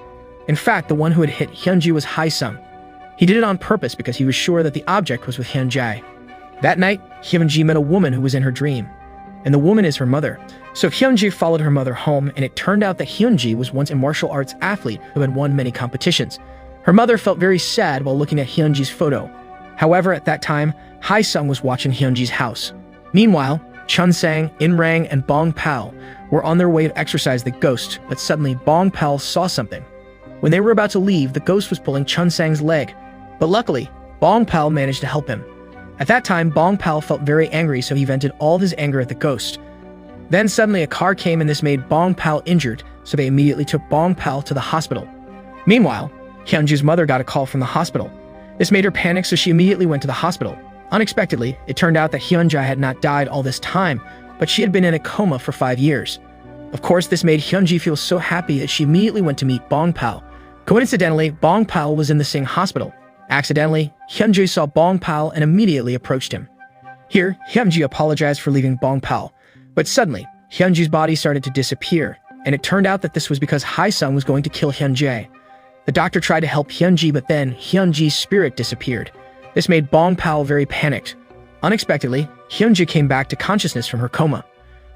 In fact, the one who had hit Hyun-ji was Hae-sung. He did it on purpose because he was sure that the object was with Hyun-jae. That night, Hyun-ji met a woman who was in her dream, and the woman is her mother. So Hyun-ji followed her mother home, and it turned out that Hyun-ji was once a martial arts athlete who had won many competitions. Her mother felt very sad while looking at Hyun-ji's photo. However, at that time, Hae-sung was watching Hyunji's house. Meanwhile, Chun-sang, In-rang, and Bong-pal were on their way to exorcise the ghost, but suddenly Bong-pal saw something. When they were about to leave, the ghost was pulling Chun-sang's leg, but luckily, Bong-pal managed to help him. At that time, Bong-pal felt very angry, so he vented all of his anger at the ghost. Then suddenly a car came and this made Bong-pal injured, so they immediately took Bong-pal to the hospital. Meanwhile, Hyunji's mother got a call from the hospital. This made her panic, so she immediately went to the hospital. Unexpectedly, it turned out that Hyunja had not died all this time, but she had been in a coma for 5 years. Of course, this made Hyunji feel so happy that she immediately went to meet Bong-pal. Coincidentally, Bong-pal was in the same hospital. Accidentally, Hyunji saw Bong-pal and immediately approached him. Here, Hyunji apologized for leaving Bong-pal, but suddenly, Hyunji's body started to disappear, and it turned out that this was because Hae-sung was going to kill Hyunjae. The doctor tried to help Hyunji, but then Hyunji's spirit disappeared. This made Bong-pal very panicked. Unexpectedly, Hyunji came back to consciousness from her coma.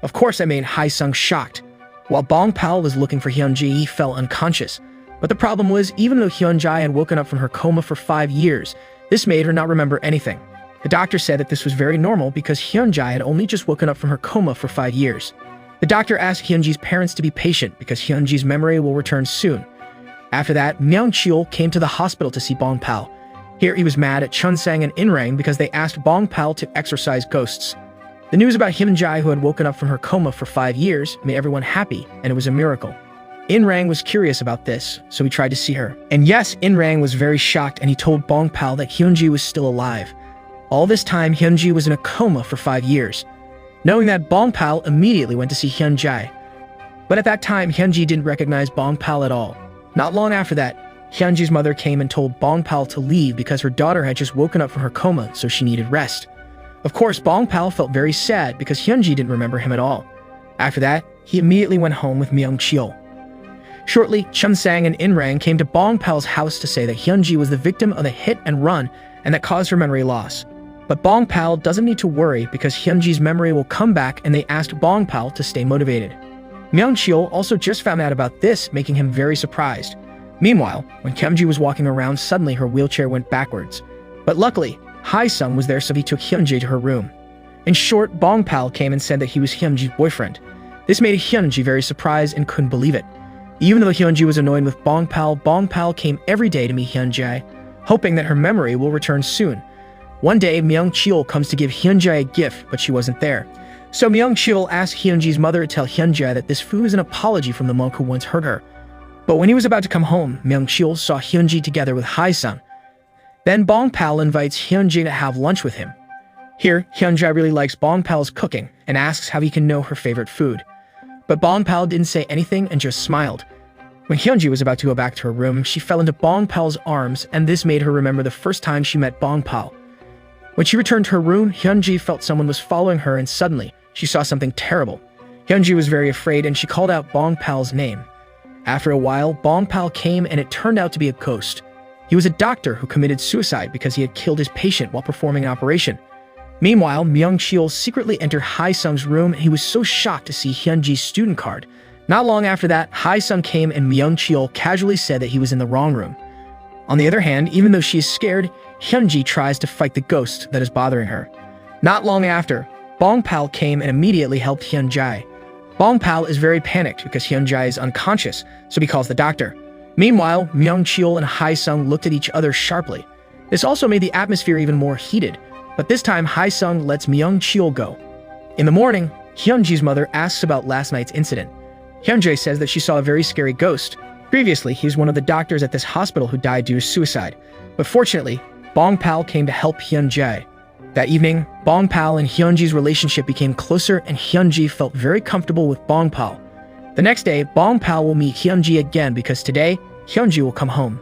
Of course, that made Hae-sung shocked. While Bong-pal was looking for Hyunji, he fell unconscious. But the problem was, even though Hyunjae had woken up from her coma for 5 years, this made her not remember anything. The doctor said that this was very normal because Hyunjae had only just woken up from her coma for 5 years. The doctor asked Hyunji's parents to be patient because Hyunji's memory will return soon. After that, Myung-cheol came to the hospital to see Bong-pal. Here he was mad at Chun-sang and In-rang because they asked Bong-pal to exorcise ghosts. The news about Hyunjae, who had woken up from her coma for 5 years, made everyone happy, and it was a miracle. In-rang was curious about this, so he tried to see her. And yes, In-rang was very shocked, and he told Bong-pal that Hyunji was still alive. All this time, Hyunji was in a coma for 5 years. Knowing that, Bong-pal immediately went to see Hyunjae. But at that time, Hyunji didn't recognize Bong-pal at all. Not long after that, Hyunji's mother came and told Bong-pal to leave because her daughter had just woken up from her coma, so she needed rest. Of course, Bong-pal felt very sad because Hyunji didn't remember him at all. After that, he immediately went home with Myung-cheol. Shortly, Chun-sang and In-rang came to Bong-pal's house to say that Hyunji was the victim of a hit and run and that caused her memory loss. But Bong-pal doesn't need to worry because Hyunji's memory will come back, and they asked Bong-pal to stay motivated. Myung-cheol also just found out about this, making him very surprised. Meanwhile, when Hyunji was walking around, suddenly her wheelchair went backwards. But luckily, Hae-sung was there, so he took Hyunji to her room. In short, Bong-pal came and said that he was Hyunji's boyfriend. This made Hyunji very surprised and couldn't believe it. Even though Hyunji was annoyed with Bong-pal, Bong-pal came every day to meet Hyunjae, hoping that her memory will return soon. One day, Myung-cheol comes to give Hyunjae a gift, but she wasn't there. So Myung-cheol asked Hyunji's mother to tell Hyunjae that this food is an apology from the monk who once hurt her. But when he was about to come home, Myung-cheol saw Hyunji together with Hae-sung. Then Bong-pal invites Hyunji to have lunch with him. Here, Hyunjae really likes Bong-pal's cooking and asks how he can know her favorite food. But Bong-pal didn't say anything and just smiled. When Hyunji was about to go back to her room, she fell into Bong-pal's arms, and this made her remember the first time she met Bong-pal. When she returned to her room, Hyunji felt someone was following her, and suddenly, she saw something terrible. Hyunji was very afraid, and she called out Bong-pal's name. After a while, Bong-pal came, and it turned out to be a ghost. He was a doctor who committed suicide because he had killed his patient while performing an operation. Meanwhile, Myung-cheol secretly entered Hae-sung's room, and he was so shocked to see Hyunji's student card. Not long after that, Hae-sung came and Myung-cheol casually said that he was in the wrong room. On the other hand, even though she is scared, Hyunji tries to fight the ghost that is bothering her. Not long after, Bong-pal came and immediately helped Hyunjae. Bong-pal is very panicked because Hyunjae is unconscious, so he calls the doctor. Meanwhile, Myung-cheol and Hae-sung looked at each other sharply. This also made the atmosphere even more heated, but this time Hae-sung lets Myung-cheol go. In the morning, Hyunji's mother asks about last night's incident. Hyunjae says that she saw a very scary ghost. Previously, he was one of the doctors at this hospital who died due to suicide. But fortunately, Bong-pal came to help Hyunjae. That evening, Bong-pal and Hyunji's relationship became closer, and Hyunji felt very comfortable with Bong-pal. The next day, Bong-pal will meet Hyunji again because today, Hyunji will come home.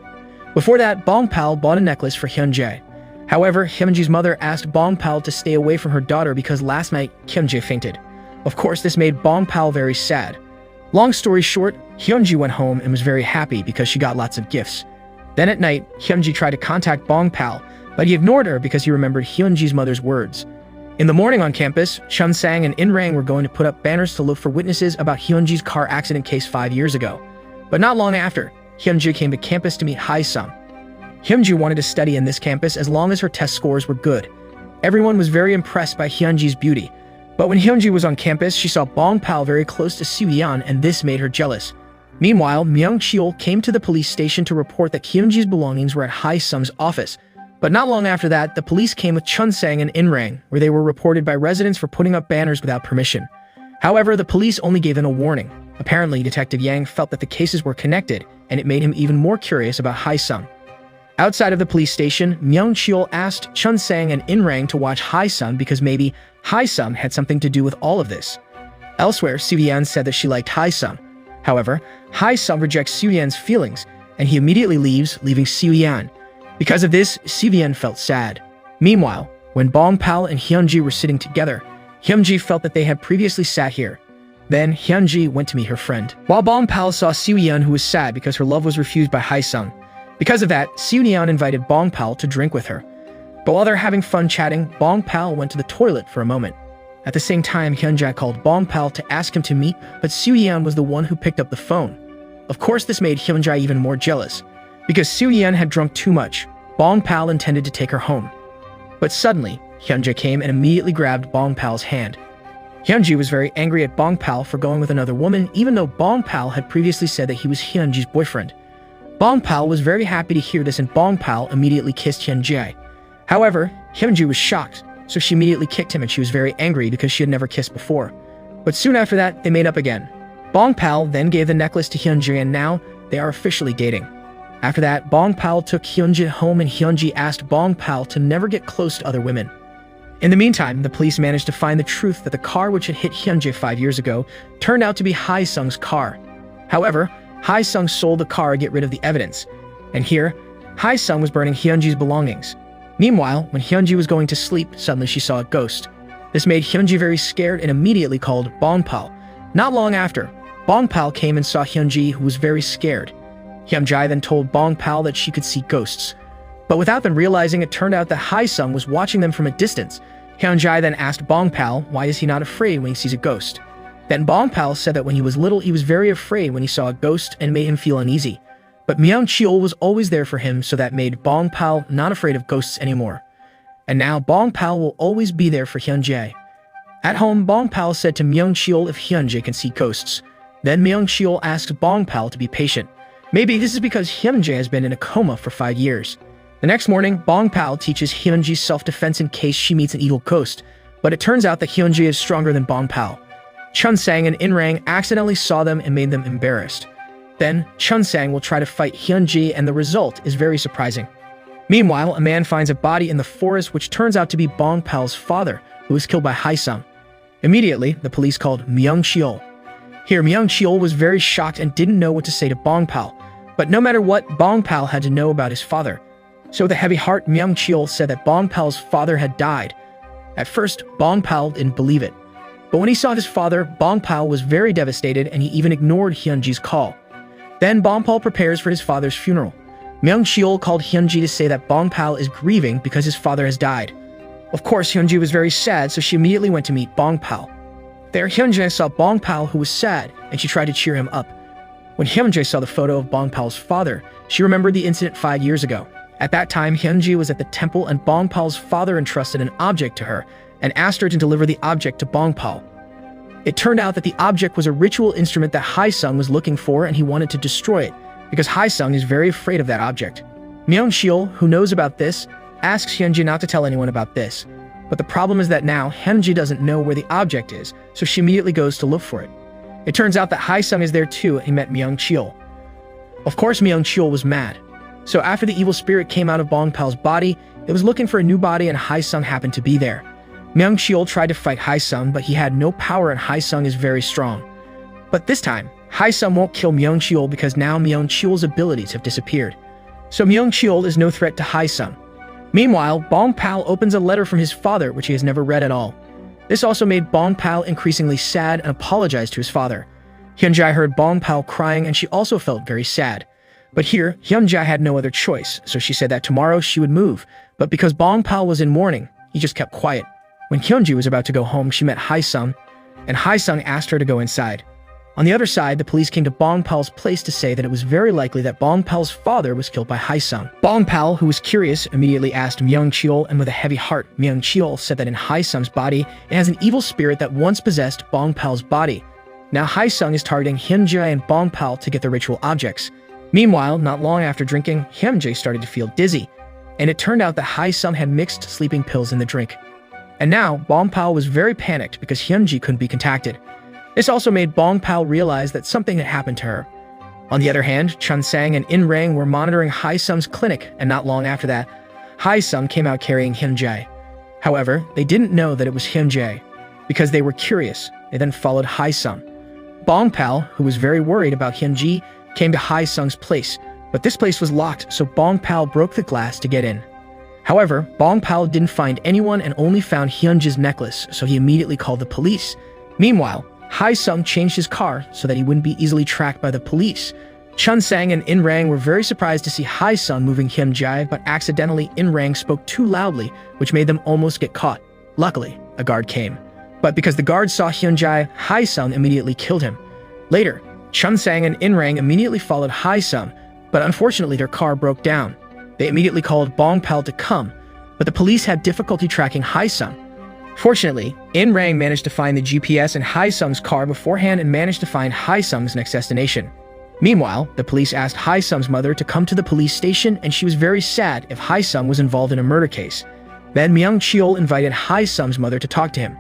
Before that, Bong-pal bought a necklace for Hyunjae. However, Hyunji's mother asked Bong-pal to stay away from her daughter because last night, Hyunjae fainted. Of course, this made Bong-pal very sad. Long story short, Hyunji went home and was very happy because she got lots of gifts. Then at night, Hyunji tried to contact Bong-pal, but he ignored her because he remembered Hyunji's mother's words. In the morning on campus, Chun-sang and In-rang were going to put up banners to look for witnesses about Hyunji's car accident case 5 years ago. But not long after, Hyunji came to campus to meet Hae-sung. Hyunji wanted to study in this campus as long as her test scores were good. Everyone was very impressed by Hyunji's beauty. But when Hyunji was on campus, she saw Bong Pal very close to Soo-yeon, and this made her jealous. Meanwhile, Myung-cheol came to the police station to report that Hyunji's belongings were at Hae-sung's office. But not long after that, the police came with Chun-sang and In-rang, where they were reported by residents for putting up banners without permission. However, the police only gave them a warning. Apparently, Detective Yang felt that the cases were connected, and it made him even more curious about Hae-sung. Outside of the police station, Myung-cheol asked Chun-sang and In-rang to watch Hae-sung because maybe Hae-sung had something to do with all of this. Elsewhere, Soo-yeon said that she liked Hae-sung. However, Hae-sung rejects Soo-yeon's feelings, and he immediately leaves, leaving Soo-yeon. Because of this, Soo-yeon felt sad. Meanwhile, when Bong Pal and Hyunji were sitting together, Hyunji felt that they had previously sat here. Then, Hyunji went to meet her friend. While Bong Pal saw Soo-yeon, who was sad because her love was refused by Hae-sung. Because of that, Soo-yeon invited Bong Pal to drink with her. But while they're having fun chatting, Bong Pal went to the toilet for a moment. At the same time, Hyunja called Bong Pal to ask him to meet, but Soo-yeon was the one who picked up the phone. Of course, this made Hyunja even more jealous. Because Soo-yeon had drunk too much, Bong Pal intended to take her home. But suddenly, Hyunja came and immediately grabbed Bong Pal's hand. Hyunji was very angry at Bong Pal for going with another woman, even though Bong Pal had previously said that he was Hyunji's boyfriend. Bong Pal was very happy to hear this, and Bong Pal immediately kissed Hyunji. However, Hyunji was shocked, so she immediately kicked him, and she was very angry because she had never kissed before. But soon after that, they made up again. Bong Pal then gave the necklace to Hyunji, and now they are officially dating. After that, Bong Pal took Hyunji home, and Hyunji asked Bong Pal to never get close to other women. In the meantime, the police managed to find the truth that the car which had hit Hyunji 5 years ago turned out to be Hae-sung's car. However, Hae-sung sold the car to get rid of the evidence. And here, Hae-sung was burning Hyunji's belongings. Meanwhile, when Hyunji was going to sleep, suddenly she saw a ghost. This made Hyunji very scared and immediately called Bong Pal. Not long after, Bong Pal came and saw Hyunji, who was very scared. Hyunji then told Bong Pal that she could see ghosts. But without them realizing, it turned out that Hae-sung was watching them from a distance. Hyunji then asked Bong Pal why is he not afraid when he sees a ghost. Then Bong Pal said that when he was little, he was very afraid when he saw a ghost and made him feel uneasy. But Myung-cheol was always there for him, so that made Bong Pal not afraid of ghosts anymore. And now Bong Pal will always be there for Hyunji. At home, Bong Pal said to Myung-cheol if Hyunji can see ghosts. Then Myung-cheol asked Bong Pal to be patient. Maybe this is because Hyunji has been in a coma for 5 years. The next morning, Bong Pal teaches Hyunji self-defense in case she meets an evil ghost. But it turns out that Hyunji is stronger than Bong Pal. Chun-sang and In-rang accidentally saw them and made them embarrassed. Then, Chun-sang will try to fight Hyunji, and the result is very surprising. Meanwhile, a man finds a body in the forest which turns out to be Bong Pal's father, who was killed by Hae-sung. Immediately, the police called Myung-cheol. Here, Myung-cheol was very shocked and didn't know what to say to Bong Pal. But no matter what, Bong Pal had to know about his father. So with a heavy heart, Myung-cheol said that Bong Pal's father had died. At first, Bong Pal didn't believe it. But when he saw his father, Bong Pal was very devastated, and he even ignored Hyunji's call. Then Bong Pal prepares for his father's funeral. Myung-cheol called Hyunji to say that Bong Pal is grieving because his father has died. Of course, Hyunji was very sad, so she immediately went to meet Bong Pal. There, Hyunji saw Bong Pal, who was sad, and she tried to cheer him up. When Hyunji saw the photo of Bong Pal's father, she remembered the incident 5 years ago. At that time, Hyunji was at the temple, and Bong Pal's father entrusted an object to her and asked her to deliver the object to Bong Pal. It turned out that the object was a ritual instrument that Hae-sung was looking for, and he wanted to destroy it, because Hae-sung is very afraid of that object. Myung-cheol, who knows about this, asks Hyunji not to tell anyone about this. But the problem is that now, Hyunji doesn't know where the object is, so she immediately goes to look for it. It turns out that Hae-sung is there too, and he met Myung-cheol. Of course, Myung-cheol was mad. So after the evil spirit came out of Bong Pal's body, it was looking for a new body, and Hae-sung happened to be there. Myung-cheol tried to fight Hae-sung, but he had no power, and Hae-sung is very strong. But this time, Hae-sung won't kill Myung-cheol because now Myung-cheol's abilities have disappeared. So Myung-cheol is no threat to Hae-sung. Meanwhile, Bong Pal opens a letter from his father which he has never read at all. This also made Bong Pal increasingly sad and apologized to his father. Hyunji heard Bong Pal crying, and she also felt very sad. But here, Hyunji had no other choice, so she said that tomorrow she would move. But because Bong Pal was in mourning, he just kept quiet. When Hyunji was about to go home, she met Hae-sung, and Hae-sung asked her to go inside. On the other side, the police came to Bong Pal's place to say that it was very likely that Bong Pal's father was killed by Hae-sung. Bong Pal, who was curious, immediately asked Myung-cheol, and with a heavy heart, Myung-cheol said that in Hae-sung's body, it has an evil spirit that once possessed Bong Pal's body. Now Hae-sung is targeting Hyun-jae and Bong Pal to get the ritual objects. Meanwhile, not long after drinking, Hyun-jae started to feel dizzy, and it turned out that Hae-sung had mixed sleeping pills in the drink. And now, Bong Pal was very panicked because Hyun-jae couldn't be contacted. This also made Bong Pal realize that something had happened to her. On the other hand, Chun-sang and In-rang were monitoring Hae-sung's clinic, and not long after that, Hae-sung came out carrying Hyun-jae. However, they didn't know that it was Hyun-jae. Because they were curious, they then followed Hae-sung. Bong Pal, who was very worried about Hyun-jae, came to Hae-sung's place, but this place was locked, so Bong Pal broke the glass to get in. However, Bong Pal didn't find anyone and only found Hyun-jae's necklace, so he immediately called the police. Meanwhile, Hae-sung changed his car so that he wouldn't be easily tracked by the police. Chun-sang and In-rang were very surprised to see Hae-sung moving Hyun-jae, but accidentally In-rang spoke too loudly, which made them almost get caught. Luckily, a guard came. But because the guard saw Hyun-jae, Hae-sung immediately killed him. Later, Chun-sang and In-rang immediately followed Hae-sung, but unfortunately their car broke down. They immediately called Bong Pal to come, but the police had difficulty tracking Hae-sung. Fortunately, In-rang managed to find the GPS in Hae-sung's car beforehand and managed to find Hae-sung's next destination. Meanwhile, the police asked Hae-sung's mother to come to the police station, and she was very sad if Hae-sung was involved in a murder case. Then Myung-cheol invited Hae-sung's mother to talk to him.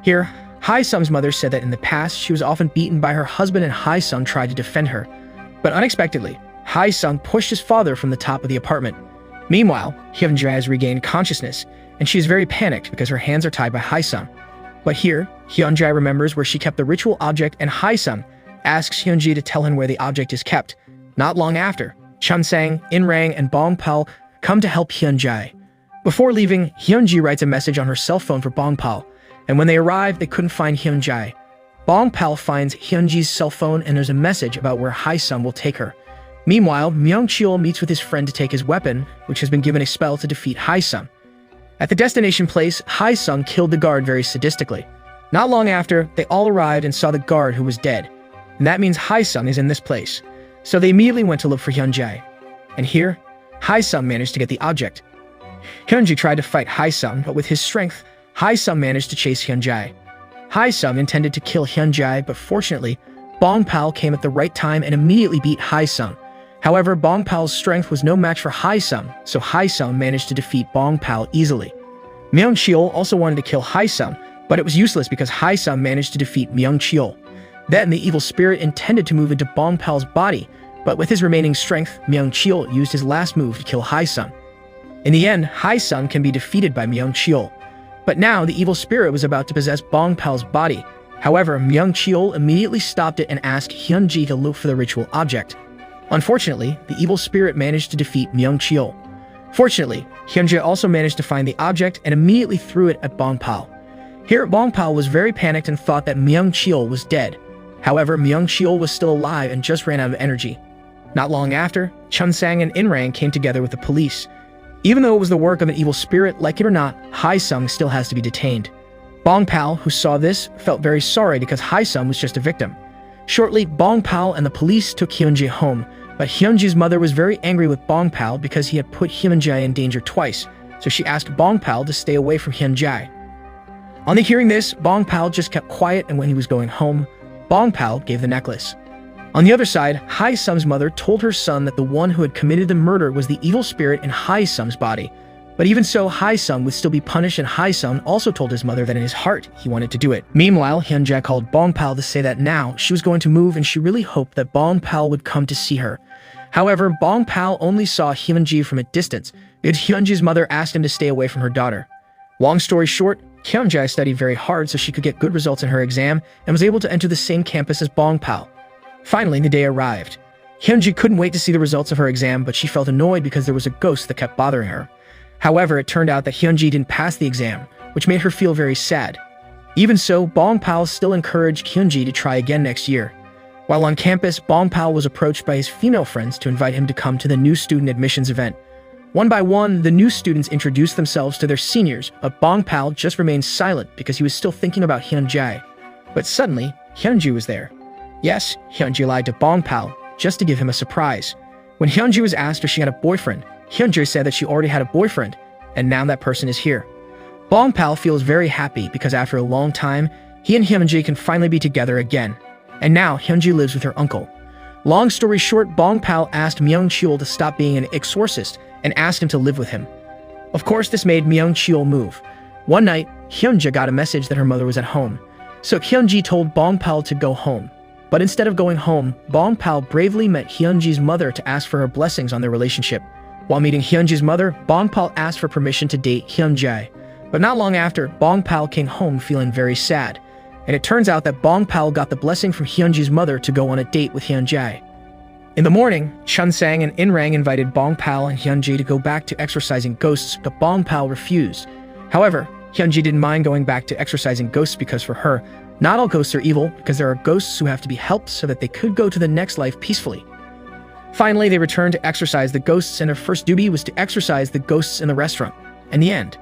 Here, Hae-sung's mother said that in the past she was often beaten by her husband and Hae-sung tried to defend her. But unexpectedly, Hae-sung pushed his father from the top of the apartment. Meanwhile, Hyun-jae has regained consciousness, and she is very panicked because her hands are tied by Hae-sung. But here, Hyun-jae remembers where she kept the ritual object, and Hae-sung asks Hyun-jae to tell him where the object is kept. Not long after, Chun-sang, In-rang, and Bong Pal come to help Hyun-jae. Before leaving, Hyun-jae writes a message on her cell phone for Bong Pal, and when they arrive, they couldn't find Hyun-jae. Bong Pal finds Hyun-jae's cell phone, and there's a message about where Hae-sung will take her. Meanwhile, Myung-cheol meets with his friend to take his weapon, which has been given a spell to defeat Hae-sung. At the destination place, Hae-sung killed the guard very sadistically. Not long after, they all arrived and saw the guard who was dead. And that means Hae-sung is in this place. So they immediately went to look for Hyun-jae. And here, Hae-sung managed to get the object. Hyun-jae tried to fight Hae-sung, but with his strength, Hae-sung managed to chase Hyun-jae. Hae-sung intended to kill Hyun-jae, but fortunately, Bong Pal came at the right time and immediately beat Hae-sung. However, Bong Pal's strength was no match for Hae-sung, so Hae-sung managed to defeat Bong Pal easily. Myung-cheol also wanted to kill Hae-sung, but it was useless because Hae-sung managed to defeat Myung-cheol. Then the evil spirit intended to move into Bong Pal's body, but with his remaining strength, Myung-cheol used his last move to kill Hae-sung. In the end, Hae-sung can be defeated by Myung-cheol. But now the evil spirit was about to possess Bong Pal's body. However, Myung-cheol immediately stopped it and asked Hyun-jae to look for the ritual object. Unfortunately, the evil spirit managed to defeat Myung-cheol. Fortunately, Hyun-jae also managed to find the object and immediately threw it at Bong Pal. Here, Bong Pal was very panicked and thought that Myung-cheol was dead. However, Myung-cheol was still alive and just ran out of energy. Not long after, Chun-sang and In-rang came together with the police. Even though it was the work of an evil spirit, like it or not, Hae-sung still has to be detained. Bong Pal, who saw this, felt very sorry because Hae-sung was just a victim. Shortly, Bong Pal and the police took Hyun-jae home, but Hyun-jae's mother was very angry with Bong Pal because he had put Hyun-jae in danger twice, so she asked Bong Pal to stay away from Hyun-jae. On hearing this, Bong Pal just kept quiet, and when he was going home, Bong Pal gave the necklace. On the other side, Hae-sung's mother told her son that the one who had committed the murder was the evil spirit in Hae-sung's body. But even so, Hae-sung would still be punished, and Hae-sung also told his mother that in his heart, he wanted to do it. Meanwhile, Hyun-jae called Bong Pal to say that now she was going to move and she really hoped that Bong Pal would come to see her. However, Bong Pal only saw Hyun-jae from a distance, because Hyun-jae's mother asked him to stay away from her daughter. Long story short, Hyun-jae studied very hard so she could get good results in her exam and was able to enter the same campus as Bong Pal. Finally, the day arrived. Hyun-jae couldn't wait to see the results of her exam, but she felt annoyed because there was a ghost that kept bothering her. However, it turned out that Hyun-jae didn't pass the exam, which made her feel very sad. Even so, Bong Pal still encouraged Hyun-jae to try again next year. While on campus, Bong Pal was approached by his female friends to invite him to come to the new student admissions event. One by one, the new students introduced themselves to their seniors, but Bong Pal just remained silent because he was still thinking about Hyun-jae. But suddenly, Hyun-jae was there. Yes, Hyunji lied to Bongpal just to give him a surprise. When Hyunji was asked if she had a boyfriend, Hyunji said that she already had a boyfriend, and now that person is here. Bongpal feels very happy because after a long time, he and Hyunji can finally be together again. And now Hyunji lives with her uncle. Long story short, Bongpal asked Myung-cheol to stop being an exorcist and asked him to live with him. Of course, this made Myung-cheol move. One night, Hyunji got a message that her mother was at home. So Hyunji told Bongpal to go home. But instead of going home, Bongpal bravely met Hyunji's mother to ask for her blessings on their relationship. While meeting Hyunji's mother, Bongpal asked for permission to date Hyunji. But not long after, Bongpal came home feeling very sad. And it turns out that Bongpal got the blessing from Hyunji's mother to go on a date with Hyunji. In the morning, Chunsang and Inrang invited Bongpal and Hyunji to go back to exorcising ghosts, but Bongpal refused. However, Hyunji didn't mind going back to exorcising ghosts because for her, not all ghosts are evil because there are ghosts who have to be helped so that they could go to the next life peacefully. Finally, they returned to exorcise the ghosts and her first duty was to exorcise the ghosts in the restaurant. In the end,